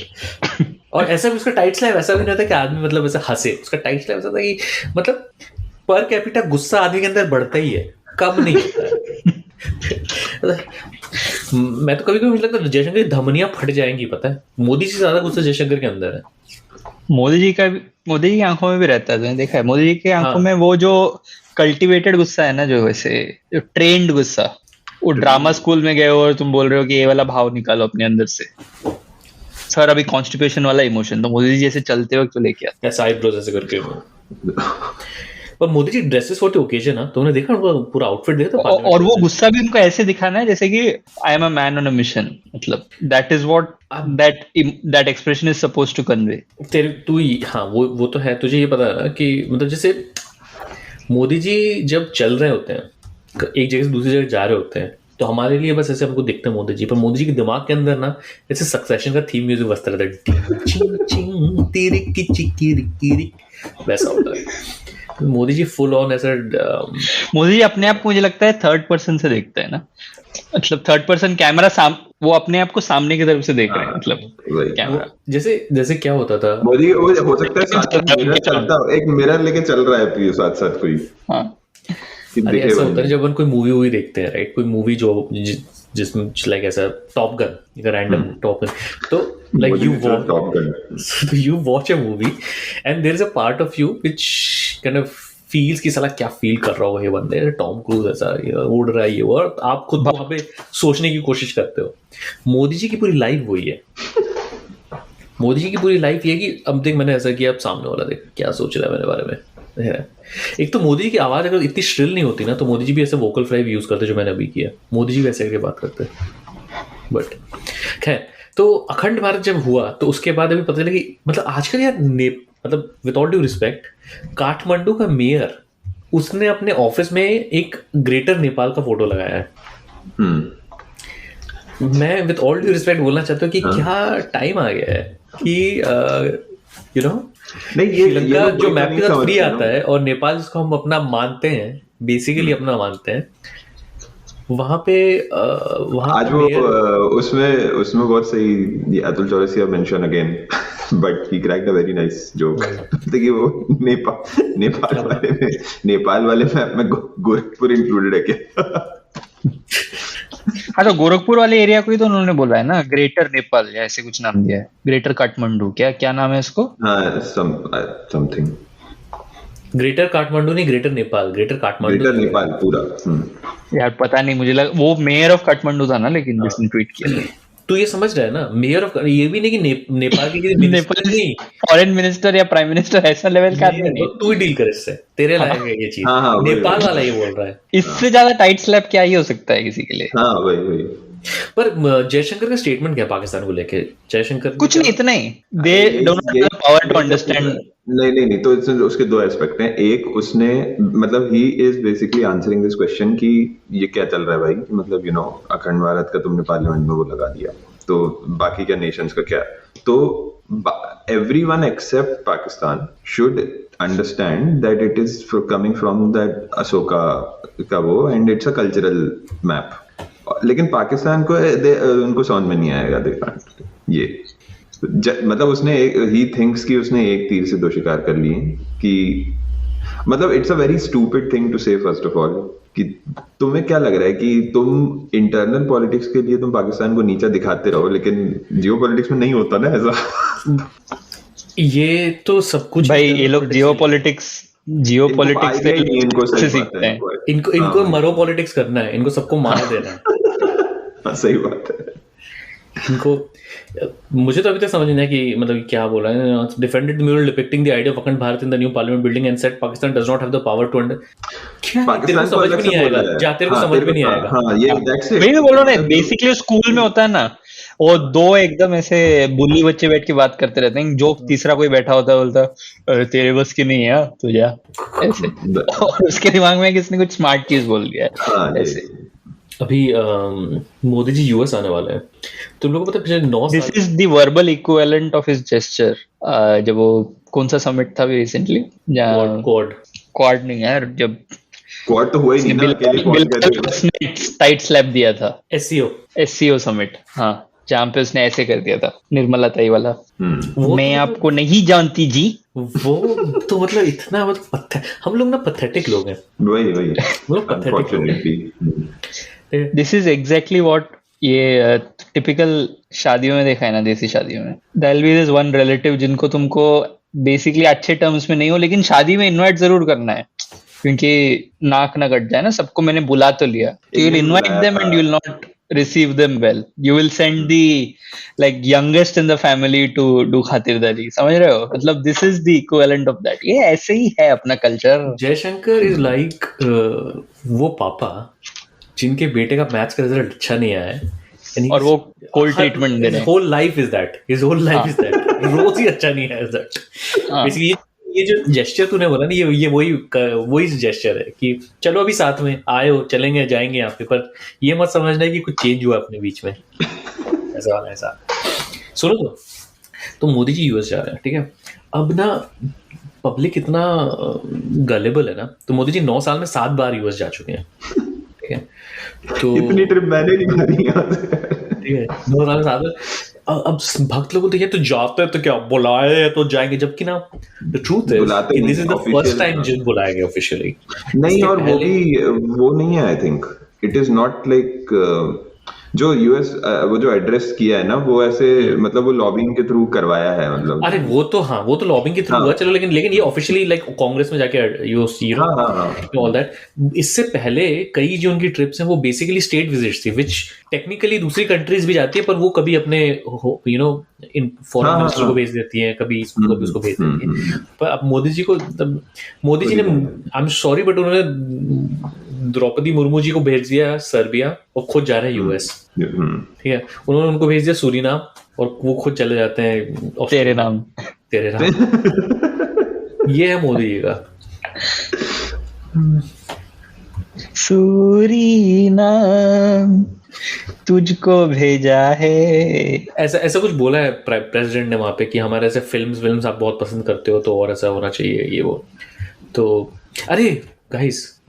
और ऐसा भी उसका टाइट स्लैप ऐसा भी नहीं होता कि आदमी मतलब ऐसा हंसे, उसका टाइट स्लैप ऐसा था कि मतलब पर कैपिटा गुस्सा आदमी के अंदर बढ़ता ही है, कम नहीं होता है। मैं तो कभी कभी मुझे लगता है जयशंकर की धमनियां फट जाएंगी, पता है, मोदी से ज्यादा गुस्सा जयशंकर के अंदर है। मोदी जी की आंखों में भी रहता है, तुमने देखा है मोदी जी की आंखों में वो जो कल्टिवेटेड गुस्सा है ना, जो वैसे जो ट्रेंड गुस्सा, वो ड्रामा स्कूल में गए हो और तुम बोल रहे हो कि ये वाला भाव निकालो अपने अंदर से। सर अभी कॉन्स्टिपेशन वाला इमोशन तो मोदी जी जैसे चलते वक्त तो लेके आते हैं, आईब्रोज ऐसे करके। पर Modi ji dresses for the occasion ना, तुमने देखा उनका पूरा आउटफिट देखा था? और वो गुस्सा भी उनको ऐसे दिखाना है जैसे कि I am a man on a mission, मतलब that is what that expression is supposed to convey. तेरे तू हाँ वो तो है, तुझे ये पता है ना कि मतलब जैसे मोदी जी जब चल रहे होते हैं एक जगह से दूसरी जगह जा रहे होते हैं तो हमारे लिए बस ऐसे हमको दिखते हैं मोदी जी, पर मोदी जी के दिमाग के अंदर ना जैसे सक्सेशन का थीम म्यूजिक बजता रहता है, वैसा होता है। मोदी जी फुल ऑन ऐसा मोदी जी अपने आप को मुझे लगता है थर्ड पर्सन से देखते हैं ना, मतलब थर्ड पर्सन कैमरा वो अपने आप को सामने की तरफ से देख रहे हैं, मतलब कैमरा जैसे क्या होता था मोदी वो हो सकता है साथ मिरर चलता, एक मिरर लेके चल रहा है साथ साथ कोई। अरे ऐसा होता है जब अपन कोई मूवी देखते हैं, राइट, कोई मूवी जो जिसमें लाइक ऐसा Top Gun, random Top Gun, तो like you watch a movie and there is a part of you which kind of feels की साला क्या फील कर रहा हो ये बंदे, टॉम क्रूज ऐसा उड़ रहा है ये, और आप खुद वहां पे सोचने की कोशिश करते हो। मोदी जी की पूरी लाइफ वही है। मोदी जी की पूरी लाइफ ये कि अब देख मैंने ऐसा किया, अब सामने वाला देख क्या सोच रहा है मेरे बारे में। एक तो मोदी जी की आवाज अगर इतनी श्रिल नहीं होती ना तो मोदी जी भी ऐसे वोकल फ्राई यूज करते जो मैंने अभी किया, मोदी जी वैसे करके बात करते। बट खैर, तो अखंड भारत जब हुआ तो उसके बाद अभी पता चला कि मतलब आजकल यार मतलब with all due respect, Kathmandu का मेयर उसने अपने ऑफिस में एक ग्रेटर नेपाल का फोटो लगाया है। मैं विद ऑल ड्यू रिस्पेक्ट बोलना चाहता हूँ कि क्या टाइम आ गया है कि यू नो श्रीलंका जो मैप के साथ फ्री आता है और नेपाल जिसको हम अपना मानते हैं, बेसिकली अपना मानते हैं, वहां पे वहां आज वो उसमें बहुत सही Atul Chaurasia mention again but he cracked a very nice joke. देखिए वो नेपाल वाले मैप में गोरखपुर इंक्लूडेड है क्या? हाँ तो गोरखपुर वाले एरिया को ही तो उन्होंने बोला है ना, ग्रेटर नेपाल या ऐसे कुछ नाम दिया है, ग्रेटर काठमांडू, क्या नाम है इसको? हाँ समथिंग ग्रेटर काठमांडू नहीं, ग्रेटर नेपाल, ग्रेटर नेपाल पूरा। यार पता नहीं, मुझे लगा वो मेयर ऑफ काठमांडू था ना, लेकिन जिसने ट्वीट किया। तो ये समझ रहा है ना, मेयर ऑफ, ये भी नहीं कि नेपाल के नेपाल नहीं, फॉरेन मिनिस्टर या प्राइम मिनिस्टर ऐसा लेवल का आदमी नहीं। तू ही डील कर इससे, तेरे लायक है ये चीज। नेपाल वाला ये बोल रहा है, इससे ज्यादा टाइट स्लैप क्या ही हो सकता है किसी के लिए। हाँ वही। पर जयशंकर का स्टेटमेंट क्या पाकिस्तान को लेके? जयशंकर कुछ नहीं, इतना ही, they don't have the power to understand. नहीं तो उसके दो एस्पेक्ट हैं। एक, उसने मतलब ही is basically answering this question कि ये क्या चल रहा है भाई, मतलब यू नो अखंड भारत का तुमने पार्लियामेंट में वो लगा दिया, तो बाकी क्या नेशंस का क्या? तो everyone except Pakistan should understand that it is coming from that Ashoka का वो, and it's a cultural map. लेकिन पाकिस्तान को उनको समझ में नहीं आएगा, देखा ये मतलब उसने ही थिंक्स कि उसने एक तीर से दो शिकार कर लिए कि मतलब it's a very stupid thing to say first of all कि तुम्हें क्या लग रहा है कि तुम इंटरनल पॉलिटिक्स के लिए तुम पाकिस्तान को नीचा दिखाते रहो, लेकिन जियो पॉलिटिक्स में नहीं होता ना ऐसा। ये तो सब कुछ भाई ये लोग जियो पॉलिटिक्स से सीखते हैं। इनको मरो पॉलिटिक्स करना है, इनको सबको मार देना है। सही बात है। इनको मुझे तो अभी तक समझ नहीं है कि मतलब क्या बोल रहा है। Defended the mural depicting the idea of Akhand Bharat in the new parliament building and said Pakistan does not have the power to क्या पाकिस्तान समझ में नहीं आएगा, जाते को समझ में नहीं आएगा। हां ये दैट्स इट। मैं बोल रहा हूं बेसिकली स्कूल में होता है ना, वो दो एकदम ऐसे बुल्ली बच्चे बैठ के बात करते रहते हैं, जो तीसरा कोई बैठा होता है बोलता अरे तेरे बस की नहीं है तू जा, ऐसे। और उसके दिमाग में किसने कुछ स्मार्ट चीज बोल दिया है ऐसे। अभी मोदी जी यूएस आने वाले हैं, तुम लोगों को पता है पिछले 9 this is the verbal equivalent of his gesture. जब वो कौन सा समिट था भी रिसेंटली, क्वाड नहीं यार, जब क्वाड तो हुआ ही नहीं ना, अकेले पहुंच गए थे। टाइट स्लैप दिया था, एससीओ समिट, हाँ, जहाँ पे उसने ऐसे कर दिया था निर्मला ताई वाला, मैं आपको नहीं जानती जी। वो तो मतलब इतना मतलब हम लोग ना पथेटिक लोग हैं, वही दिस इज एग्जैक्टली व्हाट ये टिपिकल शादियों में देखा है ना, देसी शादियों में there will be this one relative जिनको तुमको बेसिकली अच्छे टर्म्स में नहीं हो लेकिन शादी में इनवाइट जरूर करना है, क्योंकि नाक ना कट जाए ना, सबको मैंने बुला तो लिया, you will invite them and you will not receive them well, you will send the like youngest in the family to do खातिरदारी, समझ रहे हो, मतलब this is the equivalent of that। ये ऐसे ही है अपना कल्चर। जयशंकर इज लाइक वो पापा जिनके बेटे का मैथ्स का रिजल्ट अच्छा नहीं आया है और वो कोल्ड ट्रीटमेंट दे रहे हैं, whole life is that, his whole life is that, रोज ही अच्छा नहीं है रिजल्ट। बेसिकली ये जो जेस्चर तूने बोला ना, ये वही जेस्चर है कि चलो अभी साथ में आए हो, चलेंगे जाएंगे यहाँ पे, पर ये मत समझना है कि कुछ चेंज हुआ अपने बीच में, ऐसा। सुनो तो मोदी जी यूएस जा रहे हैं, ठीक है, अब ना पब्लिक इतना गलेबल है ना, तो मोदी जी 9 साल में 7 बार यूएस जा चुके हैं, ठीक है, तो इतनी ट्रिप मैंने नहीं मारी यहाँ से, ठीक है, 9 साल में 7 बार। अब भक्त लोगों तो ये तो जाते हैं तो क्या बुलाए तो जाएंगे, जबकि ना the truth is this is the first time जिन बुलाया गया ऑफिशियली नहीं, और वो नहीं है, I think it is not like जो यूएस वो जो एड्रेस किया है ना, वो ऐसे मतलब वो लॉबिंग के थ्रू करवाया है, मतलब अरे वो तो लॉबिंग के थ्रू हुआ, चलो, लेकिन ये ऑफिशियली लाइक कांग्रेस में जाके ऑल दैट। इससे पहले कई जो उनकी ट्रिप्स हैं वो बेसिकली स्टेट विजिट्स थी, विच टेक्निकली दूसरी कंट्रीज भी जाती है, पर वो कभी अपने इन फॉरेन मिनिस्टर को भेज देती है, कभी उसको भेज देती है। पर अब मोदी जी ने आई एम सॉरी बट उन्होंने द्रौपदी मुर्मू जी को भेज दिया सर्बिया और खुद जा रहे हैं यूएस, ठीक है, उन्होंने उनको भेज दिया सूरीनाम और वो खुद चले जाते हैं तेरे नाम ये है मोदी जी का। सूरीनाम तुझको भेजा है, ऐसा कुछ बोला है प्रेसिडेंट ने वहां पे कि हमारे ऐसे फिल्म्स आप बहुत पसंद करते हो तो और ऐसा होना चाहिए, ये वो। तो अरे गाइस,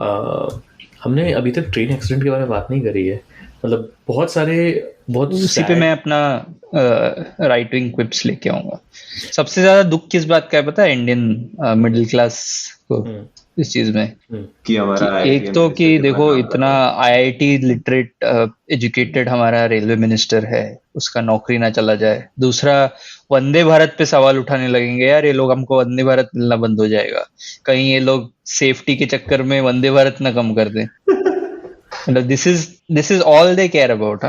हमने अभी तक ट्रेन एक्सीडेंट के बारे में बात नहीं करी है, मतलब बहुत उसी पे मैं अपना राइट विंग क्विप्स लेके आऊंगा। सबसे ज्यादा दुख किस बात का है पता है इंडियन मिडिल क्लास को इस चीज में, कि हमारा एक तो कि देखो इतना आईआईटी लिटरेट एजुकेटेड हमारा रेलवे मिनिस्टर है, उसका नौकरी ना चला जाए। दूसरा, वंदे भारत पे सवाल उठाने लगेंगे, यार ये लोग हमको वंदे भारत मिलना बंद हो जाएगा, कहीं ये लोग सेफ्टी के चक्कर में वंदे भारत ना कम कर दें। मतलब this is all they care about.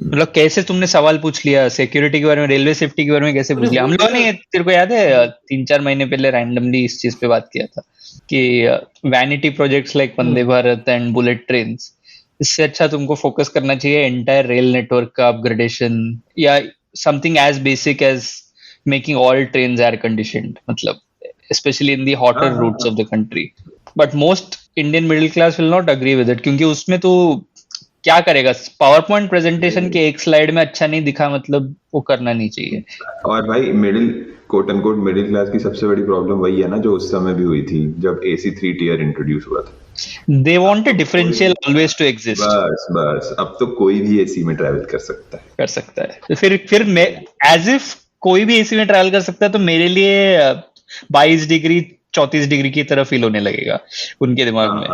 मतलब कैसे तुमने सवाल पूछ लिया सिक्योरिटी के बारे में, रेलवे सेफ्टी के बारे में कैसे पूछ लिया? हम लोगों ने, तेरे को याद है 3-4 महीने पहले रैंडमली इस चीज पे बात किया था कि vanity projects like Vande Bharat and bullet trains, इससे अच्छा तुमको फोकस करना चाहिए एंटायर रेल नेटवर्क का अपग्रेडेशन, या something as basic as making all trains air conditioned, मतलब specially in the hotter routes of the country. But most Indian middle class will not agree with it, क्योंकि उसमें तो क्या करेगा, power point presentation के एक slide में अच्छा नहीं दिखा, मतलब वो करना नहीं चाहिए। और भाई कोट अनकोट मिडिल क्लास की सबसे बड़ी प्रॉब्लम वही है ना, जो उस समय भी हुई थी जब AC 3 tier इंट्रोड्यूस हुआ था। They want a differential always to exist. बस अब तो कोई भी AC में ट्रैवल कर सकता है। तो फिर मैं एज इफ कोई भी AC में ट्रैवल कर सकता है, तो मेरे लिए 22 डिग्री 34 डिग्री की तरह फील होने लगेगा उनके दिमाग में।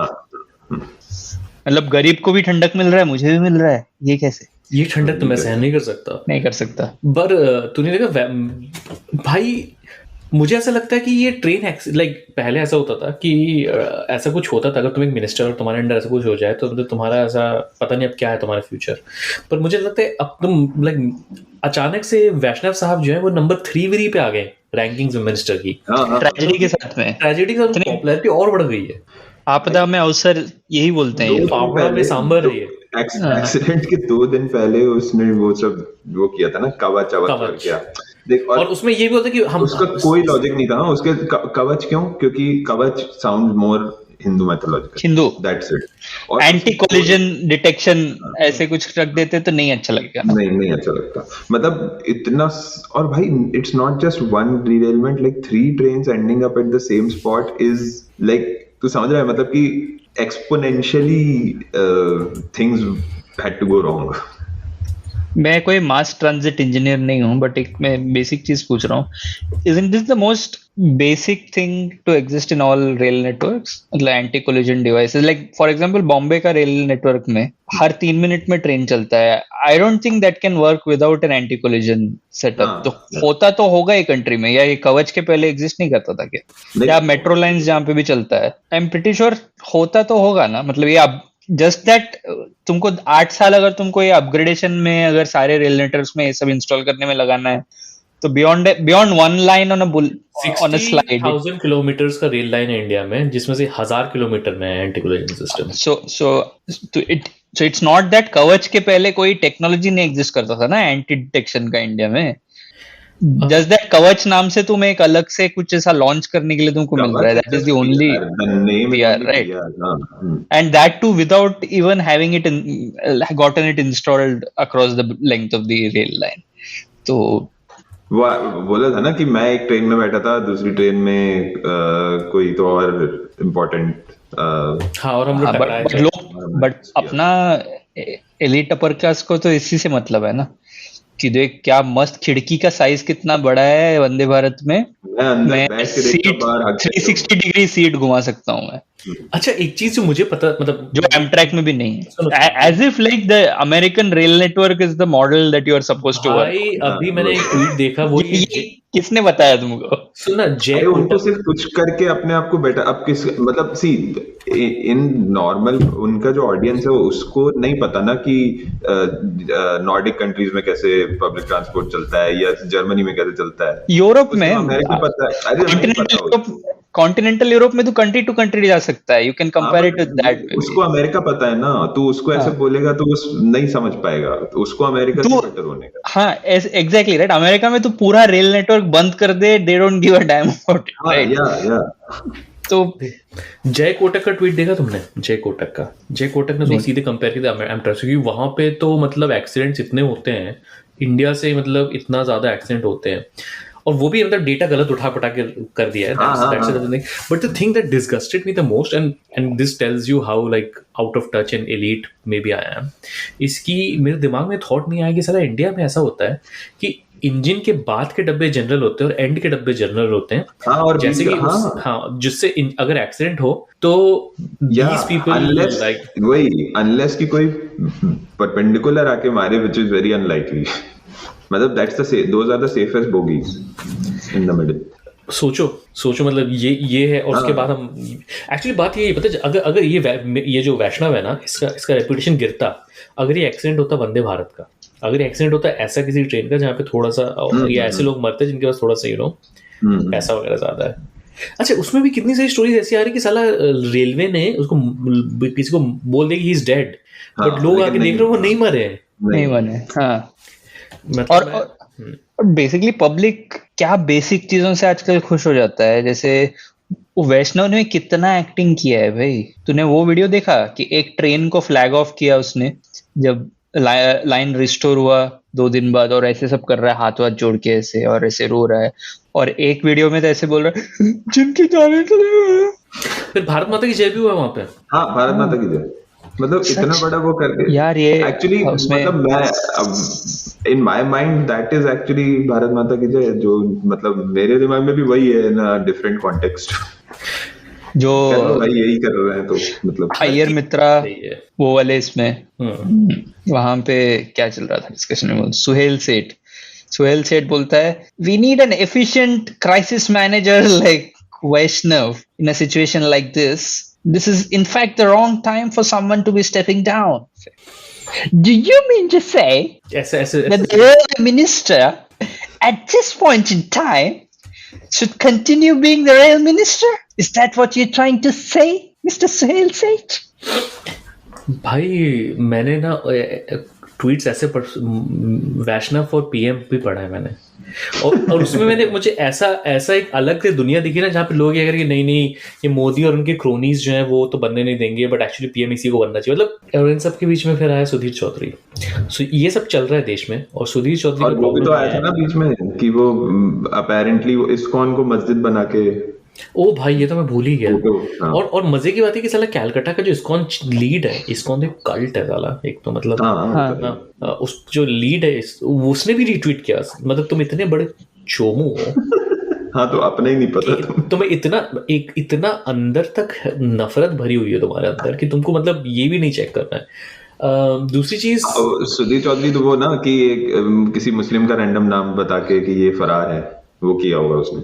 मतलब गरीब को भी ठंडक मिल रहा है, मुझे भी मिल रहा है, ये कैसे? ये ठंडक तो मैं सहन नहीं कर सकता। पर तूने देखा भाई, मुझे ऐसा लगता है कि ये ट्रेन लाइक पहले ऐसा होता था कि ऐसा कुछ होता था, अगर तुम एक मिनिस्टर और तुम्हारे अंडर ऐसा कुछ हो जाए तो तुम्हारा ऐसा पता नहीं अब क्या है तुम्हारा फ्यूचर। पर मुझे लगता है अब तुम लाइक अचानक से वैष्णव साहब जो है वो नंबर 3 पे आ गए रैंकिंग्स में मिनिस्टर की, ट्रेजेडी के साथ पॉपुलैरिटी और बढ़ गई है। आपदा में अवसर यही बोलते हैं, पापड़ा में सांबर है। एक्सीडेंट के 2 दिन पहले उसने वो किया था ना, कवच किया देख, और उसमें ये भी होता है कि हम उसका कोई लॉजिक नहीं था उसके। कवच क्यों? क्योंकि कवच sound more Hindu mythological, Hindu that's it. Anti collision detection ऐसे कुछ रख देते तो नहीं अच्छा लगेगा। नहीं अच्छा लगता, मतलब इतना। और भाई it's not just one derailment, like 3 trains ending up at the same spot is like, तू समझ रहा है मतलब कि exponentially things had to go wrong. मैं कोई मास ट्रांजिट इंजीनियर नहीं हूं, बट एक मैं बेसिक चीज पूछ रहा हूँ, isn't this the most basic thing to exist in all rail networks, मतलब anti collision devices? Like for example Bombay का रेल नेटवर्क में हर 3 मिनट में ट्रेन चलता है। आई don't think that can work without an anti collision setup. तो होता तो होगा ही कंट्री में, या ये कवच के पहले एग्जिस्ट नहीं करता था क्या? या मेट्रो लाइंस जहाँ पे भी चलता है, आई एम प्रीटी श्योर होता तो होगा ना। मतलब ये अब जस्ट दैट तुमको 8 साल अगर तुमको ये अपग्रेडेशन में अगर सारे रेल नेटवर्क्स में ये सब इंस्टॉल करने में लगाना है, तो beyond 1 line on a slide 60,000 kilometres का रेल लाइन है इंडिया में, जिसमें से 1000 किलोमीटर में anti collision system. So it's not that कवच के पहले कोई टेक्नोलॉजी नहीं एग्जिस्ट करता था ना एंटी डिटेक्शन का इंडिया में। जस्ट दैट कवच नाम से तुम एक अलग से कुछ ऐसा लॉन्च करने के लिए तुमको मिल रहा है, that is the only PR, right? And that too without even having it gotten it installed across the length of the rail line. तो वो बोला था ना कि मैं एक ट्रेन में बैठा था, दूसरी ट्रेन में कोई तो और इम्पोर्टेंट और हम लोग बट अपना एलिट अपर क्लास को तो इसी से मतलब है ना कि देख क्या मस्त खिड़की का साइज कितना बड़ा है वंदे भारत में, मैं सीट 360 डिग्री सीट घुमा सकता हूँ मैं। अच्छा एक चीज जो मुझे पता, मतलब जो एमट्रैक में भी नहीं है, as if like the American rail network is the model that you are supposed to work. अभी मैंने एक ट्वीट देखा, वो किसने बताया तुमको? सुना जय उनको सिर्फ कुछ करके अपने आप को बेटर, अब किस मतलब सी इन नॉर्मल उनका जो ऑडियंस है उसको नहीं पता ना कि नॉर्डिक कंट्रीज में कैसे पब्लिक ट्रांसपोर्ट चलता है या जर्मनी में कैसे चलता है, यूरोप में अमेरिका पता है। अरे कॉन्टिनेंटल यूरोप में तो कंट्री टू कंट्री जा सकता है, you can compare it with that. उसको अमेरिका पता है ना, तो उसको ऐसे बोलेगा तो उस नहीं समझ पाएगा, तो उसको अमेरिका से बेटर होने का। हाँ एग्जैक्टली राइट। अमेरिका में तो पूरा रेल नेटवर्क बंद कर दे, they don't give a damn about it, right? तो जय कोटक का ट्वीट देखा तुमने? जय कोटक ने तो सीधे कंपेयर किया एमट्रैक, क्योंकि वहां पे तो मतलब एक्सीडेंट्स इतने होते हैं, इंडिया से मतलब इतना ज्यादा एक्सीडेंट होते हैं, और वो भी मतलब डेटा गलत उठा पटा के कर दिया है। But the thing that disgusted me the most, and this tells you how like out of touch and elite may be I am, इसकी मेरे दिमाग में थॉट नहीं आया कि सारा इंडिया में ऐसा होता है कि इंजन के बाद के डब्बे जनरल होते हैं और एंड के डब्बे जनरल होते हैं। और जैसे कि जिससे अगर एक्सीडेंट हो तो these people like वही, अनलेस कि कोई परपेंडिकुलर आके मारे, which is very unlikely. मतलब those are the safest bogies in the middle. सोचो मतलब ये है। और उसके बाद हम एक्चुअली बात ये पता है, अगर ये जो वैष्णव है ना, इसका रेपुटेशन गिरता अगर ये एक्सीडेंट होता वंदे भारत का, अगर ये एक्सीडेंट होता ऐसा किसी ट्रेन का जहाँ पे थोड़ा सा या ऐसे लोग मरते जिनके पास थोड़ा सा पैसा वगैरह ज्यादा है। अच्छा उसमें भी कितनी सारी स्टोरीज ऐसी आ रही कि साला रेलवे ने उसको किसी को बोल दे कि ही इज डेड, बट लोग आके देख रहे वो नहीं मरे। हाँ और बेसिकली पब्लिक क्या बेसिक चीजों से आजकल खुश हो जाता है। जैसे वैष्णव ने कितना एक्टिंग किया है भाई, तूने वो वीडियो देखा कि एक ट्रेन को फ्लैग ऑफ किया उसने जब लाइन रिस्टोर हुआ 2 दिन बाद, और ऐसे सब कर रहा है हाथ जोड़ के ऐसे, और ऐसे रो रहा है, और एक वीडियो में तो ऐसे बोल रहा है जिनकी जाने के लिए। फिर भारत माता की जय भी हुआ वहां पे। हाँ भारत माता की जय, मतलब इतना बड़ा वो करके यार ये एक्चुअली मतलब मैं in my mind that is actually Bharat माता की जय, जो मतलब मेरे दिमाग में भी वही है ना, डिफरेंट कॉन्टेक्स्ट जो भाई यही कर रहे हैं। तो मतलब अय्यर मित्रा वो वाले इसमें वहां पे क्या चल रहा था डिस्कशन में, सुहेल सेठ बोलता है we need an efficient crisis manager like Vaishnaw in a situation like this. This is in fact the wrong time for someone to be stepping down. Do you mean to say that the railway minister at this point in time should continue being the rail minister? Is that what you're trying to say, Mr. Suhail Seth? भाई मैंने ना tweets ऐसे वैष्णव for PM भी पढ़ा है मैंने, और उसमें मुझे ऐसा एक अलग से दुनिया दिखी ना, जहाँ पे लोग ये कह रहे कि नहीं ये मोदी और उनके क्रोनीज जो हैं वो तो बनने नहीं देंगे, बट एक्चुअली पीएम इसी को बनना चाहिए, मतलब। और इन सब के बीच में फिर आया सुधीर चौधरी। सो ये सब चल रहा है देश में, और सुधीर चौधरी और वो भी तो आया था ना बीच में कि वो अपेरेंटली इस्कॉन को मस्जिद बना के, ओ भाई ये तो मैं भूल ही गया। और मजे की बात है कि साला कैलकाटा का जो इस्कॉन लीड है, इस्कॉन एक कल्ट है साला एक तो, मतलब उस जो लीड है उसने भी रीट्वीट किया, मतलब तुम इतने बड़े चोमू हो हाँ तो अपने ही नहीं पता तुम्हें इतना अंदर तक नफरत भरी हुई है तुम्हारे अंदर कि तुमको मतलब ये भी नहीं चेक करना है। दूसरी चीज सुधीर चौधरी तो वो ना कि किसी मुस्लिम का रैंडम नाम बता के कि ये फरार है, वो किया होगा उसने।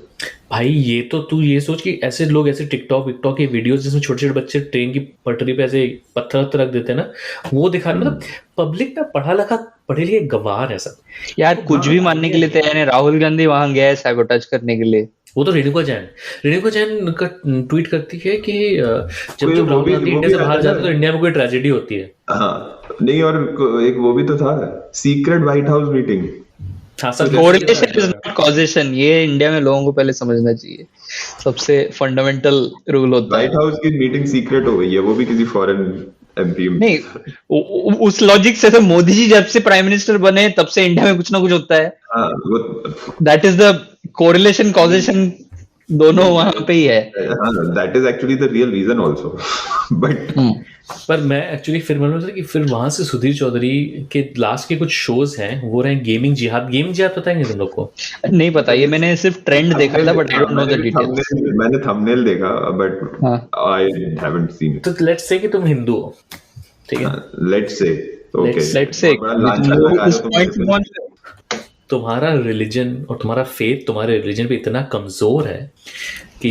भाई ये तो तू ये सोच कि ऐसे लोग ऐसे टिकटॉक के वीडियोस जिसमें छोटे छोटे बच्चे ट्रेन की पटरी पे ऐसे पत्थर रख देते हैं ना, वो दिखा, मतलब पब्लिक ना पढ़े लिखे गवार है सब यार, कुछ भी मानने के लिए तैयार है। राहुल गांधी वहां गया है सैबोटेज करने के लिए। वो तो रेणुका जैन का ट्वीट करती है कि जब राहुल गांधी इंडिया से बाहर जाते तो इंडिया में कोई ट्रेजेडी होती है। हाँ नहीं, और एक वो भी तो था secret white house meeting. Correlation is not causation, ये इंडिया में लोगों को पहले समझना चाहिए, सबसे फंडामेंटल रूल होता है। व्हाइट हाउस की मीटिंग सीक्रेट हो गई है, वो भी किसी फॉरेन एमपी नहीं, उस लॉजिक से तो मोदी जी जब से प्राइम मिनिस्टर बने तब से इंडिया में कुछ ना कुछ होता है। That is the correlation causation, दोनों वहां पे ही है। That is actually the real reason also, but पर मैं एक्चुअली फिर मालूम था कि फिर वहां से सुधीर चौधरी के लास्ट के कुछ शोज हैं, वो रहे गेमिंग जिहाद पता है तुम लोग को? नहीं पता, ये मैंने सिर्फ ट्रेंड देखा था, but I don't know the details. मैंने थंबनेल देखा but I haven't seen it. तो लेट्स से कि तुम हिंदू हो, ठीक है, let's say okay, let's say तुम्हारा रिलीजन और तुम्हारा फेथ तुम्हारे रिलीजन पे इतना कमजोर है कि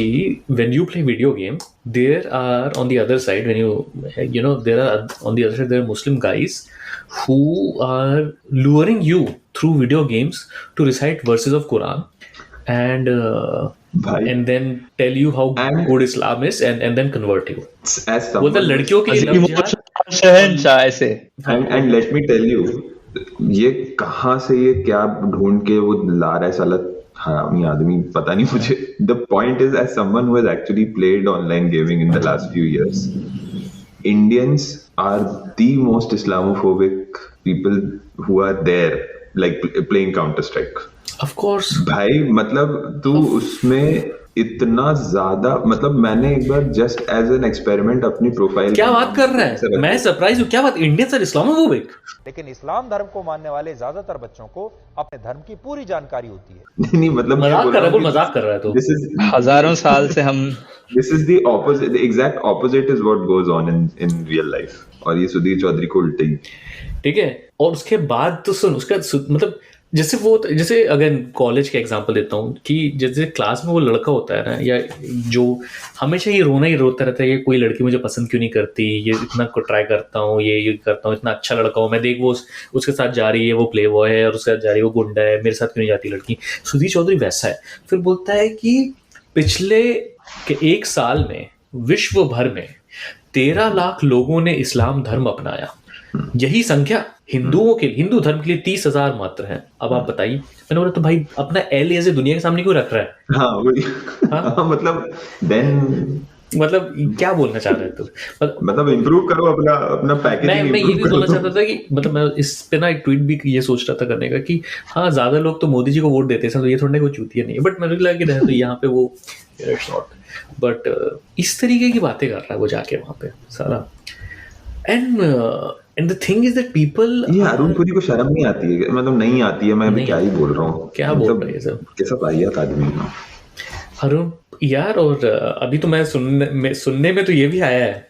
when you play video game, there are on the other side, when you know there are on the other side there are Muslim guys who are luring you through video games to recite verses of Quran and then tell you how good Islam is and then convert you. वो तो लड़कियों के शहंशाह ऐसे। And let me tell you, ये कहाँ से ये क्या ढूंढ के वो ला रहा है साला हरामी आदमी, पता नहीं मुझे। The point is, as someone who has actually played online gaming in the last few years, Indians are the most Islamophobic people who are there, like playing Counter-Strike. Of course. भाई मतलब तू उसमें इतना ज्यादा, मतलब मैंने एक बार जस्ट एज एन एक्सपेरिमेंट अपनी प्रोफाइल। क्या बात कर रहा है, मैं सरप्राइज हूँ, क्या बात, इंडियंस आर इस्लामोफोबिक। लेकिन इस्लाम धर्म को मानने वाले ज्यादातर बच्चों को अपने धर्म की पूरी जानकारी होती है। नहीं मतलब मजाक कर रहा है तो हजारों साल से हम this is the opposite, the exact opposite is what goes on in real life, और ये सुधीर चौधरी को उल्टे ही, ठीक है। और उसके बाद तो सुन, उसका मतलब जैसे अगर कॉलेज का एग्जांपल देता हूँ कि जैसे क्लास में वो लड़का होता है ना, या जो हमेशा ये रोता रहता है कि कोई लड़की मुझे पसंद क्यों नहीं करती, ये इतना को ट्राई करता हूँ, ये करता हूँ, इतना अच्छा लड़का हूँ मैं, देख वो उसके साथ जा रही है, वो प्ले बॉय है, और उसके साथ जा रही है, वो गुंडा है, मेरे साथ क्यों नहीं जाती लड़की। सुधीर चौधरी वैसा है। फिर बोलता है कि पिछले के 1 साल में विश्व भर में 13 लाख लोगों ने इस्लाम धर्म अपनाया, यही संख्या हिंदू धर्म के लिए 30,000 मात्र है। अब आप बताइए। मैंने बोला तो भाई अपना एलियाज़ दुनिया के सामने क्यों रख रहा है? हाँ वही। हाँ मतलब क्या बोलना चाह रहे थे? मतलब इम्प्रूव करो अपना पैकेजिंग। मैं ये भी बोलना चाहता था कि मतलब मैं इस पे ना एक ट्वीट भी ये सोच रहा था करने का कि हाँ ज्यादा लोग तो मोदी जी को वोट देते हैं, तो ये थोड़ा कोई चूतिया नहीं है, बट मुझे लगा कि तो यहाँ पे वो बट इस तरीके की बातें कर रहा है वो जाके वहां पे सारा। And the thing is that people, ये अरुण पुरी को शर्म नहीं आती है, मतलब नहीं आती है, मैं अभी क्या ही बोल रहा हूँ, क्या बोल रहा है सब, कैसा वाहियात आदमी है अरुण यार। और अभी तो मैं सुनने में तो ये भी आया है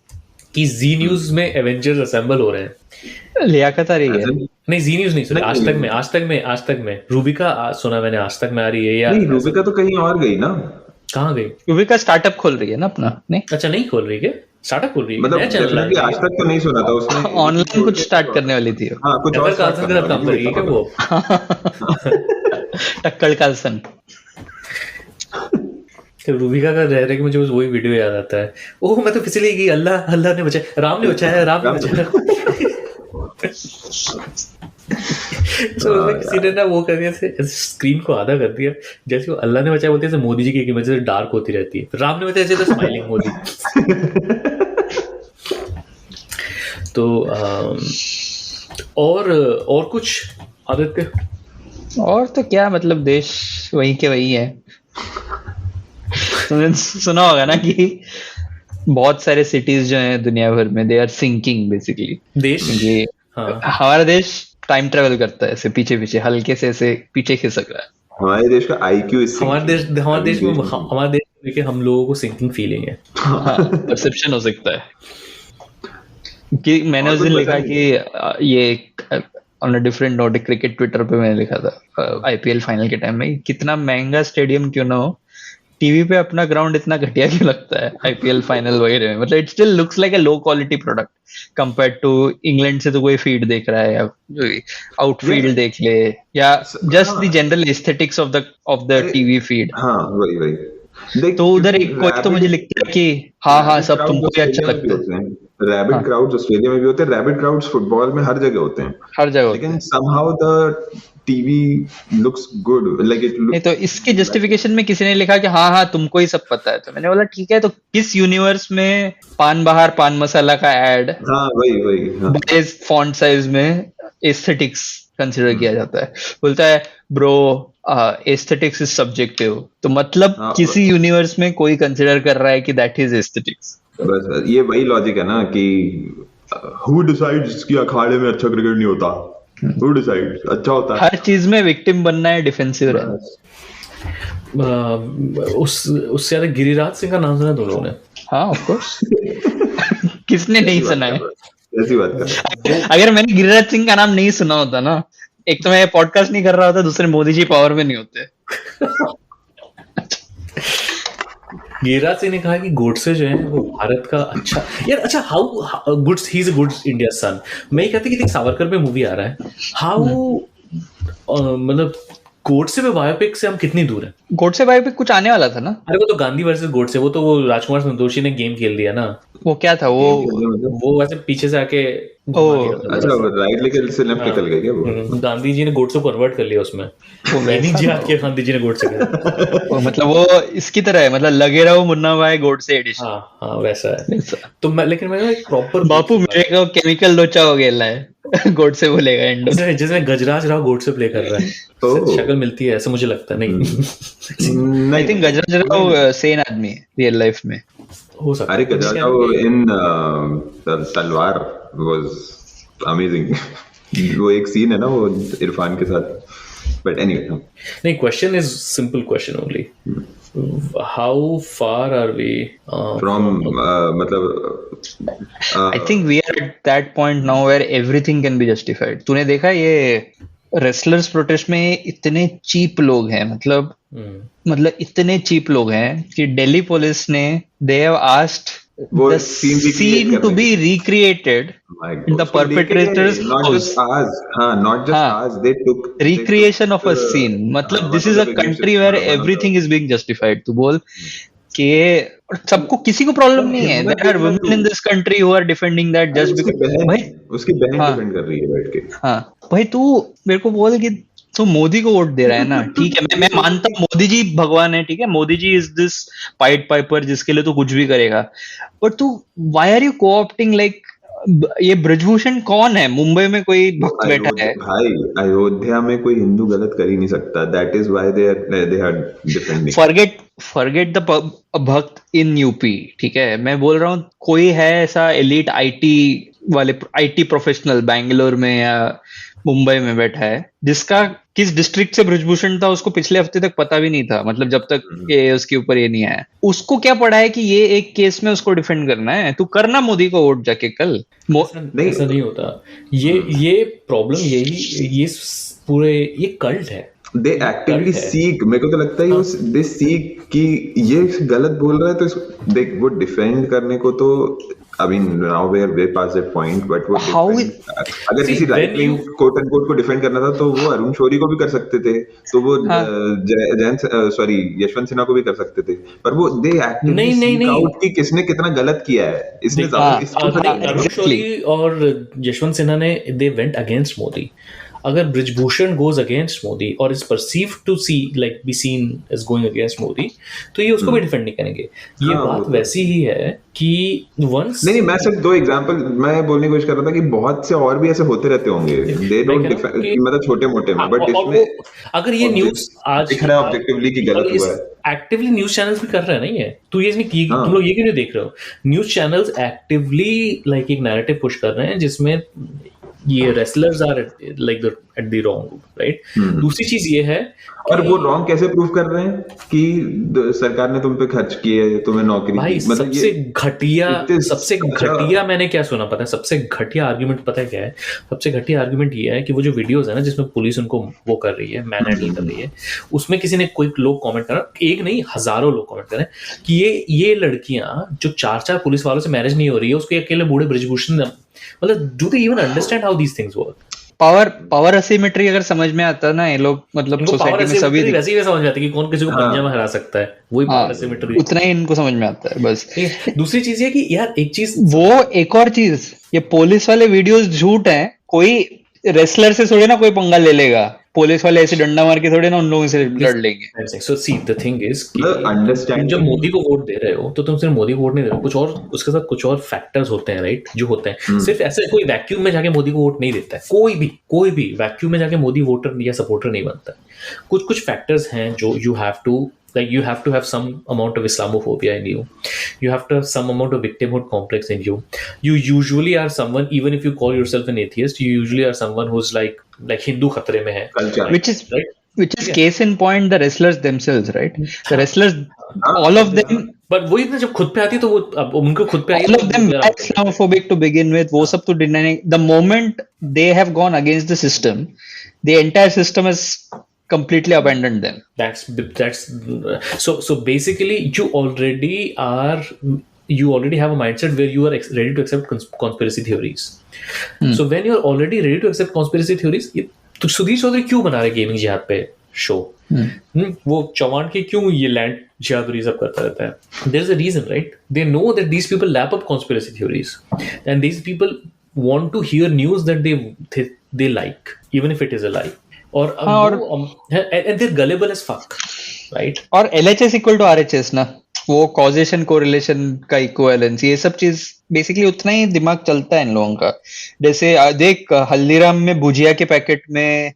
कि जी न्यूज में एवेंजर्स असेंबल हो रहे हैं। लियाकत आ रही है? नहीं जी न्यूज नहीं सुना, आज तक में रूबिका सुना मैंने, आज तक में आ रही है यार। नहीं रूबिका तो कहीं और गई ना, कहाँ गई? रूबिका स्टार्टअप खोल रही है ना अपना। नहीं अच्छा नहीं खोल रही है, स्टार्टअप खोल रही है, मतलब आज तक तो नहीं सुना था उसने, ऑनलाइन कुछ स्टार्ट करने वाली थी। हाँ कुछ और काम कर रही है क्या वो? टक्कर कार्लसन। रूबिका का रह रहे कि मुझे वही वीडियो याद आता है, ओह मैं तो फिसली गई, अल्लाह ने बचाया, राम ने बचाया। किसी ने ना वो कर दिया, स्क्रीन को आधा कर दिया, जैसे वो अल्लाह ने बचाया बोलते हैं मोदी जी की इमेज डार्क होती रहती है, राम ने बचाया जैसे स्माइलिंग मोदी। तो और कुछ आदित्य? और तो क्या, मतलब देश वही के वही है। तुमने सुना होगा ना कि बहुत सारे सिटीज जो हैं दुनिया भर में, दे आर सिंकिंग बेसिकली। देश हमारा देश टाइम ट्रेवल करता है ऐसे पीछे पीछे, हल्के से ऐसे पीछे खिसक रहा है। हमारे देश का आईक्यू हमारे देश में हम लोगों को सिंकिंग फीलिंग है। परसेप्शन हो सकता है कि मैंने उस दिन लिखा कि ये on a different note, cricket Twitter पे मैंने लिखा था आईपीएल फाइनल के टाइम में, कितना महंगा स्टेडियम क्यों ना हो, टीवी पे अपना ग्राउंड इतना घटिया क्यों लगता है आईपीएल फाइनल वगैरह में। मतलब it still looks like a low quality product compared to England से तो कोई फीड देख रहा है या आउटफील्ड देख ले, या just the general aesthetics of the TV feed. हाँ वही तो उधर एक कोई तो मुझे लिखता है कि हाँ सब तुमको भी अच्छा लगता है। रैबिट क्राउड्स ऑस्ट्रेलिया में भी होते हैं, रैबिट क्राउड्स फुटबॉल में हर जगह होते हैं, हर जगह, लेकिन somehow the TV looks good, like it looks... नहीं तो इसके जस्टिफिकेशन में किसी ने लिखा कि हाँ तुमको ही सब पता है, तो मैंने बोला ठीक है, तो किस यूनिवर्स में पान बहार पान मसाला का एड बड़े फॉन्ट साइज में एस्थेटिक्स कंसिडर किया जाता है? बोलता है ब्रो एस्थेटिक्स इज सब्जेक्टिव। तो मतलब किसी यूनिवर्स में कोई कंसिडर कर रहा है कि दैट इज एस्थेटिक्स। बस ये वही लॉजिक है ना कि who decides कि अखाड़े में अच्छा क्रिकेट नहीं होता, who decides अच्छा होता है। हर चीज में विक्टिम बनना है, डिफेंसिव रहना। उससे ज्यादा गिरिराज सिंह का नाम सुना तुम लोगों ने? हाँ ऑफ कोर्स। किसने नहीं सुना है? ऐसी बात कर। अगर मैंने गिरिराज सिंह का नाम नहीं सुना होता ना, एक तो मैं पॉडकास्ट नहीं कर रहा होता, दूसरे मोदी जी पावर में नहीं होते। गिरिराज सिंह ने कहा कि गोडसे जो है वो भारत का अच्छा यार, अच्छा how goods he is a good India son. मैं ये कहती कि सावरकर पे मूवी आ रहा है, हाउ मतलब गोडसे पे बायोपिक से हम कितनी दूर है? गोडसे बायोपिक कुछ आने वाला था ना? अरे वो तो गांधी वर्सेस गोडसे, वो तो वो राजकुमार संतोषी ने गेम खेल दिया ना। वो क्या था वो वैसे पीछे से आके अच्छा राइट लेके से लेफ्ट निकल गए क्या वो? गांधी जी ने गोडसे को कन्वर्ट कर लिया उसमें। वो नहीं जिहाद किया गांधी जी ने गोडसे का। मतलब वो इसकी तरह है, मतलब लगे रहो मुन्ना भाई गोडसे एडिशन। हाँ वैसा है। तो मैं लेकिन मैं एक प्रॉपर बापू मेरे को केमिकल लोचा हो गया है गोडसे बोलेगा एंड जिसमें गजराज राव गोडसे प्ले कर रहा है। शक्ल मिलती है ऐसा मुझे लगता है। नहीं आई थिंक गजराज राव सेन आदमी है रियल लाइफ में, हो सकता है। अरे गजराज राव इन तलवार was amazing। वो एक सीन है ना वो इरफान के साथ, but anyway नहीं, question is simple question only, how far are we from मतलब I think we are at that point now where everything can be justified। तूने देखा ये रेसलर्स प्रोटेस्ट में इतने चीप लोग हैं, मतलब इतने चीप लोग हैं कि दिल्ली पुलिस ने they have asked the scene to be recreated in the perpetrator's house। not just ours, they took recreation of a scene। मतलब this is a country where everything is being justified। तू बोल कि सबको, किसी को problem नहीं है। There are women in this country who are defending that just because भाई उसकी बहन डिफेंड कर रही है बैठ के। हाँ भाई तू मेरे को बोल कि तो मोदी को वोट दे रहा है ना, ठीक है, मैं मानता हूँ मोदी जी भगवान है, ठीक है, Modi ji is this point Piper जिसके लिए तो कुछ भी करेगा, बट तू व्हाई आर यू कोऑप्टिंग लाइक ये ब्रजभूषण कौन है? मुंबई में कोई भक्त बैठा है भाई, अयोध्या में कोई हिंदू गलत कर ही नहीं सकता। That is why they are defending. Forget the bhakt in UP, ठीक है, मैं बोल रहा हूँ कोई है ऐसा एलीट आईटी प्रोफेशनल बैंगलोर में या मुंबई में बैठा है जिसका किस डिस्ट्रिक्ट से ब्रजभूषण था उसको पिछले हफ्ते तक पता भी नहीं था, मतलब जब तक ये उसके ऊपर ये नहीं आया। उसको क्या पड़ा है कि ये एक केस में उसको डिफेंड करना है? तू करना मोदी को वोट जाके कल। नहीं ऐसा नहीं होता। ये प्रॉब्लम ये पूरे ये कल्ट है। दे एक्टिवली सीक, मेरे को तो लगता है दे सीक कि ये गलत बोल रहा है तो वो डिफेंड करने को तो I mean, now we're past that point, but वो अगर किसी right wing quote and quote को डिफेंड करना था तो वो अरुण शौरी को भी कर सकते थे, तो वो यशवंत सिन्हा को भी कर सकते थे, पर वो दे एक्टिवली सीक आउट कि किसने कितना गलत किया है। इसने अरुण शौरी और यशवंत सिन्हा ने दे वेंट अगेंस्ट मोदी। अगर ब्रिजभूषण गोज अगेंस्ट मोदी और is perceived to see like be seen as going against Modi, तो ये उसको भी डिफेंड नहीं करेंगे। ये बात वैसी ही है कि वंस नहीं, मैं सिर्फ 2 एग्जांपल मैं बोलने की कोशिश कर रहा था कि बहुत से और भी ऐसे होते रहते होंगे, दे डोंट डिफेंड, मतलब छोटे मोटे में, बट इसमें अगर ये न्यूज़ आज दिख रहा है ऑब्जेक्टिवली कि गलत हुआ है, एक्टिवली न्यूज़ चैनल्स भी कर रहे हैं, नहीं है तो ये नहीं कि तुम लोग ये क्यों नहीं देख रहे हो? न्यूज़ चैनल्स एक्टिवली लाइक एक नैरेटिव पुश कर रहे हैं जिसमें ये wrestlers are like at the wrong, right? दूसरी चीज ये है, और वो रॉन्ग कैसे प्रूव कर रहे हैं कि सरकार ने तुम पे खर्च किए, तुम्हें नौकरी भाई दी। मतलब सबसे घटिया मैंने क्या सुना पता है? सबसे घटिया आर्गुमेंट पता है क्या है? सबसे घटिया आर्गुमेंट ये है कि वो जो वीडियोस है ना जिसमें पुलिस उनको वो कर रही है, मैन हैंडल कर रही है, उसमें किसी ने कोई लोग कमेंट करा, एक नहीं हजारों लोग कमेंट करें कि ये लड़कियां जो 4 पुलिस वालों से मैरिज नहीं हो रही है, उसको अकेले बूढ़े ब्रिजभूषण, मतलब do they even understand how these things work? Power asymmetry अगर समझ में आता है ना, ये लोग मतलब सोसाइटी में सभी वैसे ही समझ में आता है कि कौन किसी को पंजा में हरा सकता है, वही पावर असिमेट्री, उतना ही इनको समझ में आता है बस। दूसरी चीज ये कि यार एक चीज, वो एक और चीज, ये पुलिस वाले वीडियोस झूठ हैं, कोई रेसलर से थोड़ी ना कोई पंगा ले लेगा, पुलिस वाले ऐसे डंडा मार के थोड़े ना उन लोगों से लड़ लेंगे। सो सी द थिंग इज कि तुम जब मोदी को वोट दे रहे हो तो तुम सिर्फ मोदी को वोट नहीं दे रहे हो, कुछ और उसके साथ कुछ और फैक्टर्स होते हैं, राइट? जो होते हैं, सिर्फ ऐसे कोई वैक्यूम में जाके मोदी को वोट नहीं देता है, कोई भी वैक्यूम में जाके मोदी वोटर या सपोर्टर नहीं बनता है। कुछ फैक्टर्स हैं जो you have to like you have to have some amount of Islamophobia in you, you have to have some amount of victimhood complex in you, you usually are someone, even if you call yourself an atheist, you usually are someone who's like Hindu खतरे में है, which is case in point the wrestlers themselves, right? The wrestlers, all of them, but वही ना, जब खुद पे आती तो वो अब उनको खुद पे all of them are Islamophobic to begin with, वो सब तो denying, the moment they have gone against the system, the entire system has completely abandoned them. That's so basically you already have a mindset where you are ready to accept conspiracy theories. So when you are already ready to accept conspiracy theories, तो सुधीर चौधरी क्यों बना रहे gaming जिहाद पे show? वो चौहान के क्यों ये लैंड जिहाद ये सब करता रहता है? There is a reason, right? They know that these people lap up conspiracy theories, and these people want to hear news that they like, even if it is a lie. और and they're gullible as fuck, right? और LHS equal to RHS ना, वो causation correlation का equivalence, ये सब चीज basically उतना ही दिमाग चलता है इन लोगों का। जैसे देख, हल्दीराम में भुजिया के पैकेट में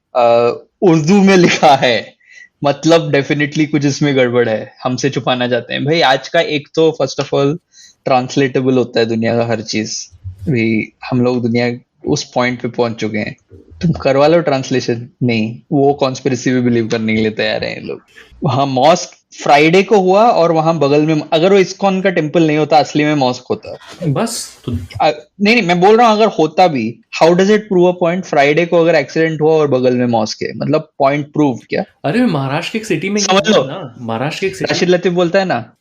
उर्दू में लिखा है, मतलब डेफिनेटली कुछ इसमें गड़बड़ है, हमसे छुपाना चाहते हैं। भाई आज का एक तो फर्स्ट ऑफ ऑल ट्रांसलेटेबल होता है दुनिया का हर चीज, भी हम लोग दुनिया उस पॉइंट पे पहुंच चुके हैं, तुम करवा लो ट्रांसलेशन, नहीं, वो कॉन्स्पिरेसी में बिलीव करने के लिए तैयार हैं लोग। वहां मॉस्क फ्राइडे को हुआ और वहां बगल में, अगर वो इस्कॉन का टेम्पल नहीं होता, असली में मॉस्क होता बस तो नहीं, मैं बोल रहा हूँ अगर होता भी, how does it prove a point? Friday को अगर एक्सीडेंट हुआ और बगल में मॉस्क है, मतलब पॉइंट प्रूव क्या? अरे महाराष्ट्र की एक सिटी में समझ लो ना, महाराष्ट्र की एक सिटी, राशिद लतीफ बोलता है ना,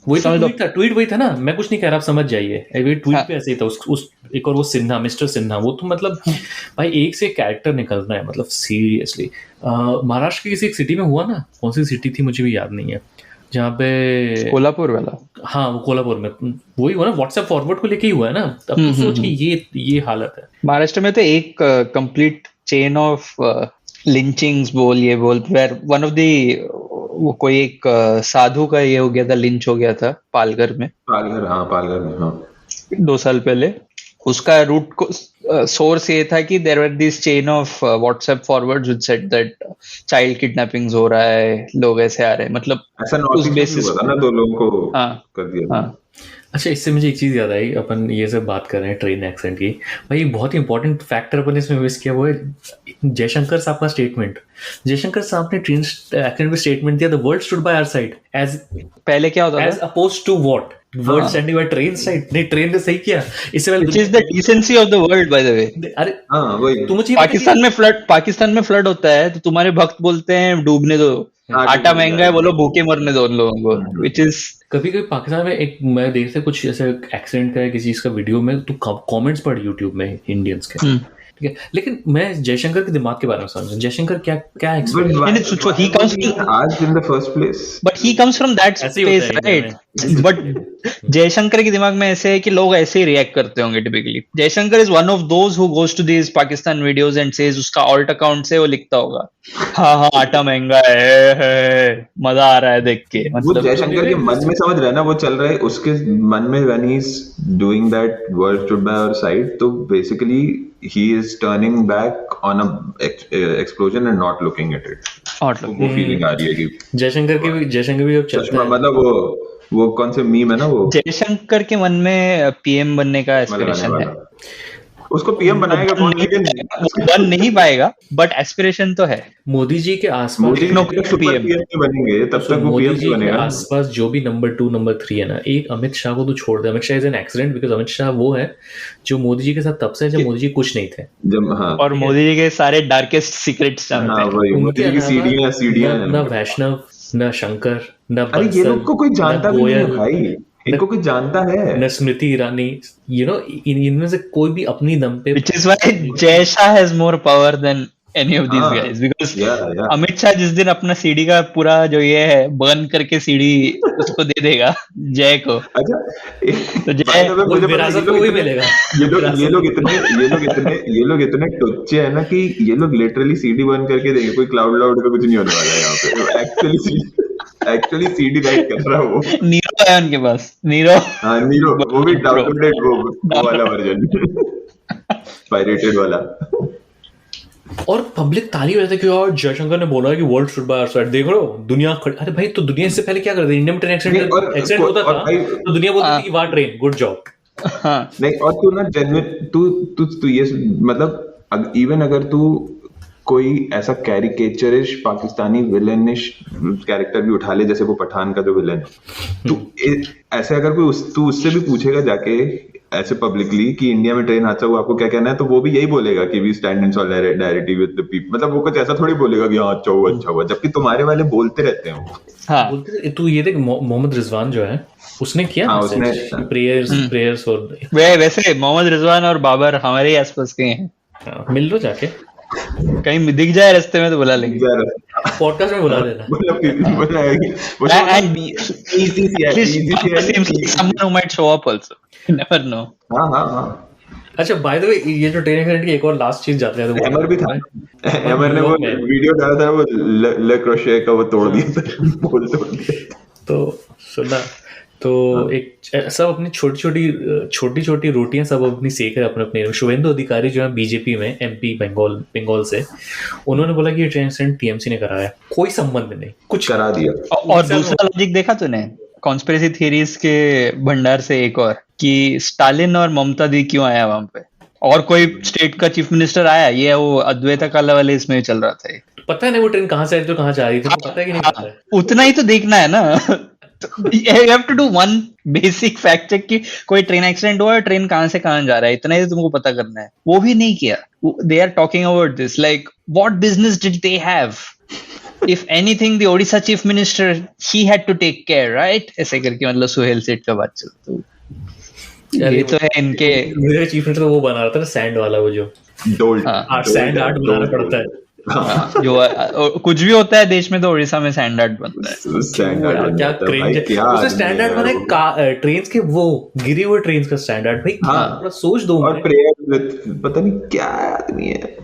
वही ट्वीट वही था ना, मैं कुछ नहीं कह रहा, आप समझ जाइए, ट्वीट पे ऐसे ही था। उस एक और वो सिन्हा, मिस्टर सिन्हा, वो तो मतलब भाई एक से कैरेक्टर निकलना है, मतलब सीरियसली। महाराष्ट्र की किसी एक सिटी में हुआ ना, कौन सी सिटी थी मुझे भी याद नहीं है, जहाँ पे कोल्हापुर वाला, हाँ वो कोल्हापुर में वही हुआ ना, व्हाट्सएप फॉरवर्ड को लेके ही हुआ है ना। अब तो सोच कि ये हालत है महाराष्ट्र में। तो एक कंप्लीट चेन ऑफ लिंचिंग्स बोल वेयर वन ऑफ द, वो कोई एक साधु का ये हो गया था, लिंच हो गया था पालघर में, पालघर में 2 साल पहले। उसका रूट को सोर्स ये था कि there were this chain of WhatsApp forwards which said that child kidnappings हो रहा है, लोग ऐसे आ रहे हैं, मतलब उस बेसिस ना 2 लोगों को कर दिया। अच्छा, इससे मुझे एक चीज याद आई, अपन ये सब बात कर रहे हैं ट्रेन एक्सीडेंट की, भाई बहुत ही इंपॉर्टेंट फैक्टर अपन इसमें मिस किया, वो है जयशंकर साहब का स्टेटमेंट। जयशंकर साहब ने ट्रेन एक्सीडेंट में स्टेटमेंट दिया, the world stood by our side, as पहले क्या होता था, as opposed to what, world standing by train side. नहीं, ट्रेन ने सही किया, इससे पहले which is the decency of the world by the way. अरे वही तुम पाकिस्तान में फ्लड होता है तो तुम्हारे भक्त बोलते हैं डूबने दो, आटा महंगा है, बोलो भूखे मरने दो उन लोगों को, विच इज कभी कभी पाकिस्तान में एक मैं देखते कुछ ऐसे एक्सीडेंट का है किसी चीज का वीडियो में, तो कमेंट्स पढ़ यूट्यूब में इंडियंस के, ठीक है, लेकिन मैं जयशंकर के दिमाग के बारे में समझ, जयशंकर क्या he comes आज in the first place, but he comes from that space, right? But Jaishankar के दिमाग में ऐसे है कि लोग ऐसे ही रिएक्ट करते होंगे typically. Jaishankar is one of those who goes to this Pakistan videos and says, उसका ऑल्ट अकाउंट से वो लिखता होगा हाँ आटा महंगा है, मजा आ रहा है देख के. मतलब जयशंकर के मन में समझ रहा है ना, वो चल रहा है उसके मन में, when he's doing that word stood by our side, तो basically he is turning back on a explosion and not looking at it. वो फीलिंग आ रही है कि जयशंकर भी अब चलता है, मतलब वो कौन से मीम है ना, वो जयशंकर के मन में पीएम बनने का एस्पिरेशन है. उसको पीएम बनाएगा कौन, लेकिन बन नहीं पाएगा, बट एस्पिरेशन तो है. मोदी जी के आसपास पीएम बनेंगे तब तक वो मोदी पीएम जी बनेगा. के आसपास जो भी नंबर 2 नंबर 3 है ना, एक अमित शाह को तो छोड़ दे. Amit Shah is an accident, because Amit Shah वो है जो मोदी जी के साथ तब से जब मोदी जी कुछ नहीं थे, और मोदी जी के सारे डार्केस्ट सीक्रेट्स जानते हैं. मोदी जी की सीढ़ियां ना वैष्णव, ना शंकर, ना अरे ये लोग को कोई जानता भी नहीं है भाई, इनको कोई जानता है न स्मृति ईरानी, यू नो, इनमें से कोई भी अपनी दम पे. Which is why Jay Shah has more power than any of these guys, because Amit Shah जिस दिन अपना सीडी का पूरा जो ये है बर्न करके सीडी उसको दे देगा जय को. अच्छा, तो जय विरासत को वही मिलेगा. ये लोग इतने टुच्चे हैं ना कि ये लोग लिटरली सीडी बर्न करके देंगे. कोई क्लाउड का कुछ नहीं होने वाला है यहाँ पे. एक्चुअली सीडी राइट कर रहा है वो. नीरो है उनके पास, नीरो. हाँ वो भी डाउनलोडेड वो वाला वर्जन, पायरेटेड वाला. और पब्लिक ताली बजाते है कि यार जयशंकर ने बोला कि world stood by our side, देख लो दुनिया खड़ी. अरे भाई, तो दुनिया इससे पहले क्या करती थी? इंडिया में ट्रेन एक्सीडेंट होता था तो दुनिया बोलती थी वाह ट्रेन, गुड जॉब. नहीं, और तू ना जेन्युइन तू ये मतलब इवन अगर तू कोई ऐसा कैरिकेचरिश पाकिस्तानी विलेनिश कैरेक्टर भी उठा ले, जैसे वो पठान का जो विलेन, तो ऐसे अगर कोई तू उससे भी पूछेगा जाके ऐसे पब्लिकली कि इंडिया में ट्रेन हादसा हुआ, आपको क्या कहना है, तो वो भी यही बोलेगा कि we stand in solidarity with the people. मतलब वो कुछ ऐसा थोड़ी बोलेगा कि हाँ अच्छा हुआ, जबकि तुम्हारे वाले बोलते रहते हैं वो. हाँ, तू ये देख, मोहम्मद रिजवान जो है उसने किया, हाँ, उसने प्रेयर्स और वैसे मोहम्मद रिजवान और बाबर हमारे ही आसपास के हैं. मिल लो जाके, कहीं दिख जाए रास्ते में तो बुला लेंगे, पॉडकास्ट में बुला देना. अच्छा, बाय द वे, ये जो ट्रेन एक्सीडेंट की एक और लास्ट चीज जाते हैं, तो एमर भी था. एमर ने वो वीडियो डाला था, वो ले क्रोशे का वो तोड़ दिया था. तो सुनना, तो एक सब अपनी छोटी रोटियां सब अपनी सेक रहे अपने. शुभेंदु अधिकारी जो है बीजेपी में एमपी बंगाल से, उन्होंने बोला कि ये ट्रेन एक्सीडेंट टीएमसी ने कराया. कोई संबंध नहीं, कुछ करा दिया. और दूसरा लॉजिक देखा तूने कॉन्स्पिरेसी थियरीज के भंडार से एक और, कि स्टालिन और ममता दी क्यों आया वहां पे, और कोई स्टेट का चीफ मिनिस्टर आया, ये वो अद्वैता काला वाले इसमें चल रहा था. पता नहीं वो ट्रेन कहाँ से आई थी, कहाँ जा रही थी, पता है कि नहीं पता है. उतना ही तो देखना है ना. You have to do one basic fact check कि कोई ट्रेन एक्सीडेंट हुआ है, ट्रेन कहाँ से कहाँ जा रहा है, इतना ही तो तुमको पता करना है. वो भी नहीं किया. They are talking about this like what business did they have? If anything, the Odisha chief minister he had to take care, right? ऐसे करके मतलब सुहेल सेठ का बात चलता. ये तो है इनके. मेरे चीफ मिनिस्टर वो बना रहा था ना सैंड वाला, वो जो सैंड आर्ट बनाना पड़ता है. जो कुछ भी होता है देश में तो उड़ीसा में स्टैंडर्ड बनता है. क्या क्रेन स्टैंडर्ड बने ट्रेन के, वो गिरी हुए ट्रेन का स्टैंडर्ड भाई. थोड़ा सोच दो. और प्रेयर पता नहीं क्या आदमी है.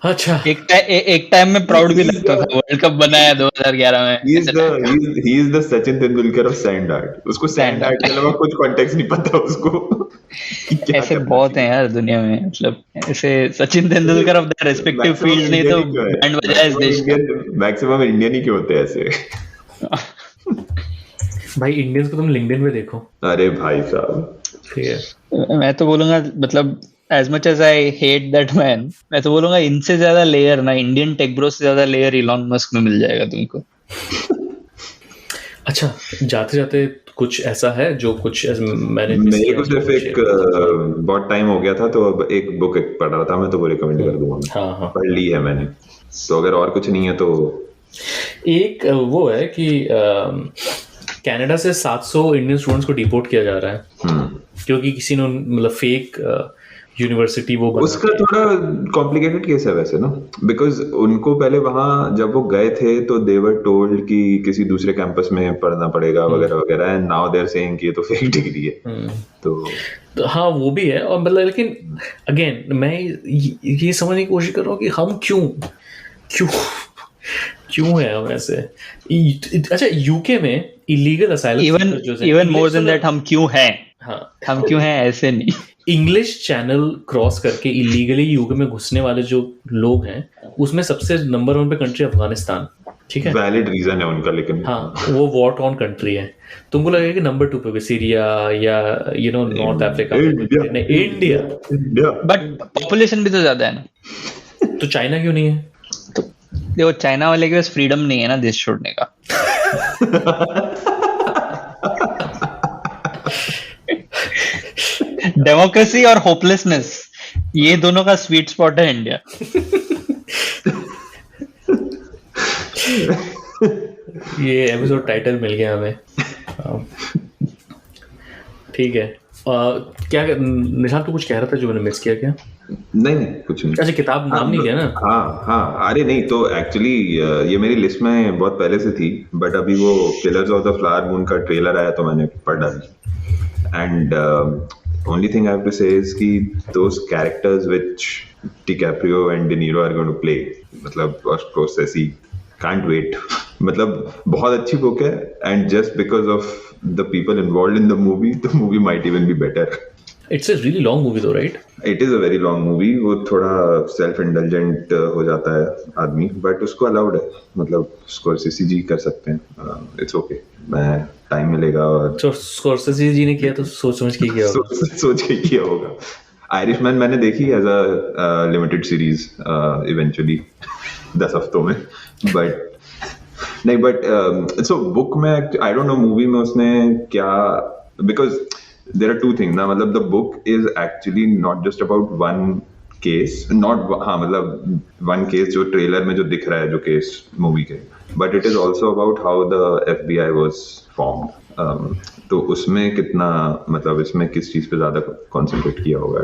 अच्छा, एक टाइम में प्राउड भी लगता था वर्ल्ड कप बनाया 2011 में. he is the Sachin Tendulkar of sand art. उसको सैंड आर्ट के अलावा कुछ कॉन्टेक्स्ट नहीं पता उसको. ऐसे बहुत हैं यार दुनिया में, मतलब ऐसे Sachin Tendulkar of the respective fields नहीं तो बैंड बजाया इस देश का. मैक्सिमम इंडियन ही क्यों होते हैं ऐसे. भाई इंडियंस को तुम लिंक्डइन पे देखो. अरे भाई साहब, मैं तो बोलूंगा, मतलब as much as I hate that man, मैं तो बोलूंगा इनसे ज्यादा लेयर ना इंडियन टेक ब्रो से ज्यादा लेयर इलॉन मस्क में मिल जाएगा तुमको. अच्छा, जाते जाते कुछ ऐसा है जो कुछ मेरे को सिर्फ एक बहुत टाइम हो गया था, तो अब एक बुक पढ़ रहा था मैं, तो वो रिकमेंड कर दूंगा. हाँ, पढ़ ली है मैंने, तो अगर और कुछ नहीं है तो एक वो है कि कनाडा से 700 इंडियन स्टूडेंट्स को डिपोर्ट किया जा रहा है क्योंकि किसी ने मतलब फेक यूनिवर्सिटी वो बना। उसका थोड़ा कॉम्प्लिकेटेड केस है वैसे ना, बिकॉज उनको पहले वहां जब वो गए थे तो दे वर टोल्ड कि किसी दूसरे कैंपस में पढ़ना पड़ेगा वगैरह वगैरह, and now they are saying कि ये तो फेक डिग्री है। तो हाँ वो भी है, और मतलब लेकिन अगेन मैं ये समझने की कोशिश कर रहा हूँ कि हम क्यों है हम ऐसे। अच्छा यूके में illegal asylum even more than that हम क्यों हैं, हम क्यों हैं ऐसे नहीं। इंग्लिश चैनल क्रॉस करके इलीगली यूके में घुसने वाले जो लोग हैं उसमें सबसे नंबर 1 पे कंट्री अफगानिस्तान, ठीक है, वैलिड रीजन है उनका, लेकिन हाँ वो वॉर टॉर्न कंट्री है। तुमको लगेगा कि नंबर 2 पे होगा सीरिया या north Africa, India, but population भी तो ज्यादा है ना। तो चाइना क्यों नहीं है? तो देखो चाइना वाले के पास फ्रीडम नहीं है ना देश छोड़ने का। डेमोक्रेसी और होपलेसनेस, ये दोनों का स्वीट स्पॉट है इंडिया। ये एपिसोड टाइटल मिल गया हमें। ठीक है, क्या निशान तो कुछ कह रहा था जो मैंने मिस किया क्या? नहीं कुछ नहीं। अच्छा किताब नाम नहीं किया ना? हाँ अरे नहीं, तो एक्चुअली ये मेरी लिस्ट में बहुत पहले से थी, बट अभी वो killers of the flower moon का ट्रेलर आया तो मैंने पढ़ डाली। And only thing I have to say is कि those characters which DiCaprio and De Niro are going to play, मतलब of course ऐसी can't wait। मतलब बहुत अच्छी बुक है, and just because of the people involved in the movie might even be better। It's a really long movie though, right? It is a very long movie। वो थोड़ा self indulgent हो जाता है आदमी, but उसको allowed है, मतलब Scorsese जी कर सकते हैं, it's okay। मैं टाइम मिलेगा और स्कॉर्सेसी जी ने किया तो सोच समझ के किया होगा। सोच के किया होगा। आयरिशमैन मैंने देखी as a limited series eventually 10 हफ्तों में, बट सो बुक में आई डोंट नो मूवी में उसने क्या, बिकॉज देयर आर 2 थिंग्स ना, मतलब the book is actually not just about one case, मतलब वन केस जो ट्रेलर में जो दिख रहा है जो केस मूवी के, but it is also about how the FBI was formed। तो उसमें कितना, मतलब इसमें किस चीज पे ज्यादा कॉन्सेंट्रेट किया होगा,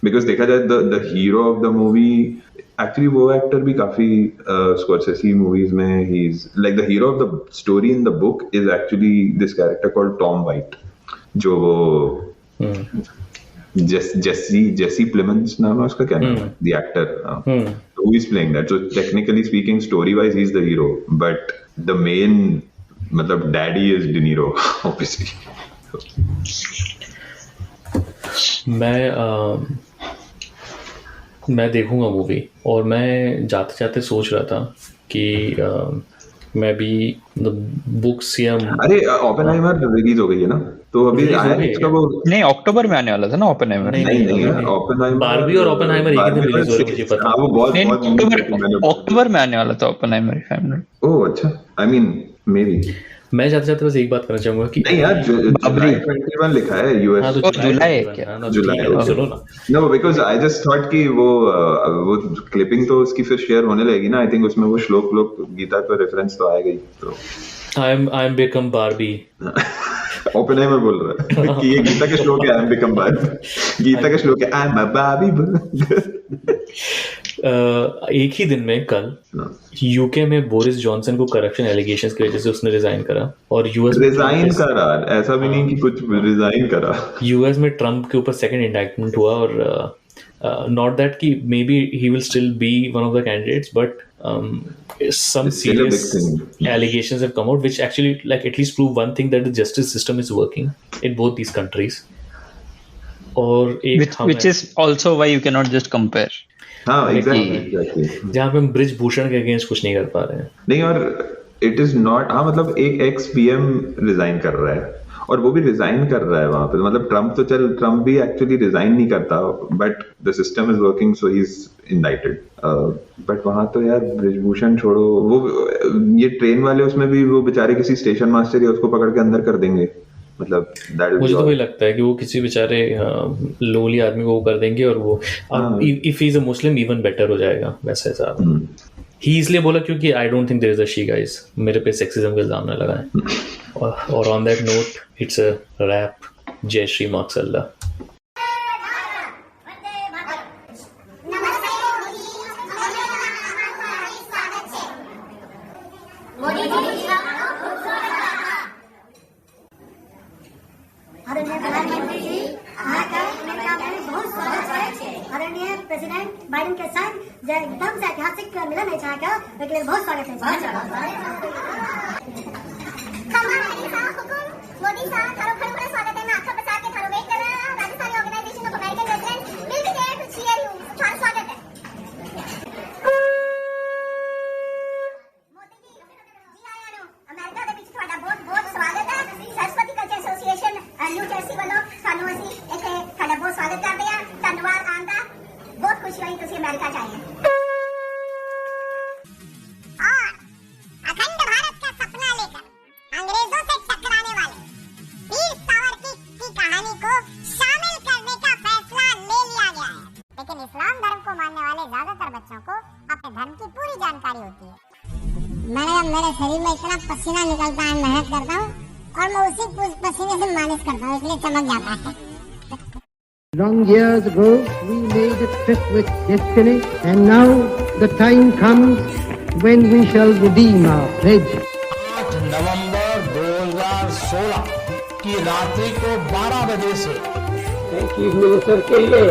बिकॉज देखा जाए the hero of the movie actually वो एक्टर भी काफी स्कॉर्सेसी मूवीज में he is like the hero of the story in the book is actually this character called Tom white, जो वो जेसी प्लेमेंस नाम है उसका, क्या नाम है the actor who is playing that। So technically speaking, story wise he's the hero, but the main मतलब daddy is De Niro obviously। मैं देखूंगा मूवी, और मैं जाते जाते सोच रहा था कि मैं भी बुक्स या अरे ओपेनहाइमर रिलीज हो गई है ना, तो अभी आया इसका वो नहीं अक्टूबर में आने वाला था ना ओपेनहाइमर। नहीं ओपेनहाइमर, बारबी और ओपेनहाइमर एक ही दिन रिलीज हो रही है, मुझे पता। हाँ वो बहुत अक्टूबर में आने वाला था ओपेनहाइमर। ओह अच्छा, आई मीन मे बी। मैं जाते जाते बस एक बात करना चाहूंगा कि नहीं यार जुलाई 21 लिखा है यूएस। हाँ तो जुलाई क्या जुलाई सुनो ना। No because I just thought कि वो क्लिपिंग तो उसकी फिर शेयर होने लगेगी ना, आई थिंक उसमें वो श्लोक गीता पे रेफरेंस तो आएगा ही। तो I am become Barbie Oppenheimer बोल रहा है कि ये गीता के श्लोक है, I am become Barbie, Gita के श्लोक है आई एम अ बारबी। एक ही दिन में कल यूके में बोरिस जॉनसन को करप्शन एलिगेशंस की वजह से उसने रिजाइन करा, और यूएस रिजाइन करा, ऐसा भी नहीं कि कुछ रिजाइन करा। यूएस में ट्रम्प के ऊपर सेकंड इंडाइटमेंट हुआ, और नॉट दैट कि may be he will still be one of the candidates, but some serious allegations have come out which actually like at least prove one thing, that the justice system is working in both these countries, और which is also why you cannot just compare। हाँ exactly जहाँ पे हम bridge Bhushan के against कुछ नहीं कर पा रहे हैं। नहीं, और इट इज नॉट, हाँ मतलब एक एक्स PM रिजाइन कर रहा है, और वो भी रिजाइन कर रहा है वहां पे, मतलब ट्रम्प भी एक्चुअली रिजाइन नहीं करता, but the system is working so he is indicted. बट वहां तो यार ब्रिजभूषण छोड़ो, वो ये ट्रेन वाले उसमें भी वो बेचारे किसी स्टेशन मास्टर या उसको पकड़ के अंदर कर देंगे, मतलब मुझे तो वही लगता है कि वो किसी बेचारे लोली आदमी को वो कर देंगे, और वो if he is a Muslim even better हो जाएगा वैसे। ही इसलिए बोला क्योंकि I don't think there is a she guys, मेरे पे सेक्सिज्म का इल्जाम न लगाएं। और on that note it's a rap. जय श्री मार्क्सल्ला। आदरणीय प्रधानमंत्री जी, अहाँके अमेरिकामे बहुत स्वागत छै। आदरणीय प्रेसिडेंट बाइडेन के संग जे एकदम से ऐतिहासिक मिलन है अहाँके, ओहिके लेल बहुत स्वागत है। मोदी साहब थारो खड़े स्वागत है। मैं आखा बचा के थारो वेट कर रहा हूं। Rajasthani organization of American residents will be there to cheer you. थारो स्वागत है। मोदी जी आया नु अमेरिका ਦੇ ਵਿੱਚ ਤੁਹਾਡਾ ਬਹੁਤ ਬਹੁਤ ਸਵਾਗਤ ਹੈ। Saraswati culture association new jersey ਵੱਲੋਂ ਤੁਹਾਨੂੰ ਅਸੀਂ ਇੱਥੇ ਤੁਹਾਡਾ ਬਹੁਤ ਸਵਾਗਤ ਕਰਦੇ ਹਾਂ। ਧੰਨਵਾਦ ਆਉਣ ਦਾ। ਬਹੁਤ ਖੁਸ਼ੀ ਹੋਈ ਤੁਸੀਂ ਅਮਰੀਕਾ ਚ ਆਏ हैं। और अखंड भारत का सपना लेकर अंग्रेजों से टकराने वाले वीर सावरकर की कहानी को शामिल करने का फैसला ले लिया गया है। लेकिन इस्लाम धर्म को मानने वाले ज्यादातर बच्चों को अपने धर्म की पूरी जानकारी होती है। मेरे शरीर में इतना पसीना निकलता है, मेहनत करता हूँ और मैं उसी पसीने से मालिश करता हूँ, इसलिए चमक जाता है। Long years ago, we made a trip with destiny, and now the time comes when we shall redeem our pledge. 8 नवंबर 2016 की रात्रि को 12 बजे से चीफ मिनिस्टर के लिए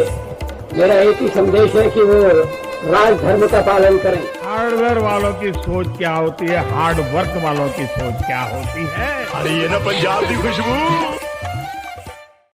मेरा एक ही संदेश है कि वो राज धर्म का पालन करें। हार्डवेयर वालों की सोच क्या होती है, हार्ड वर्क वालों की सोच क्या होती है। अरे ये ना पंजाब की खुशबू।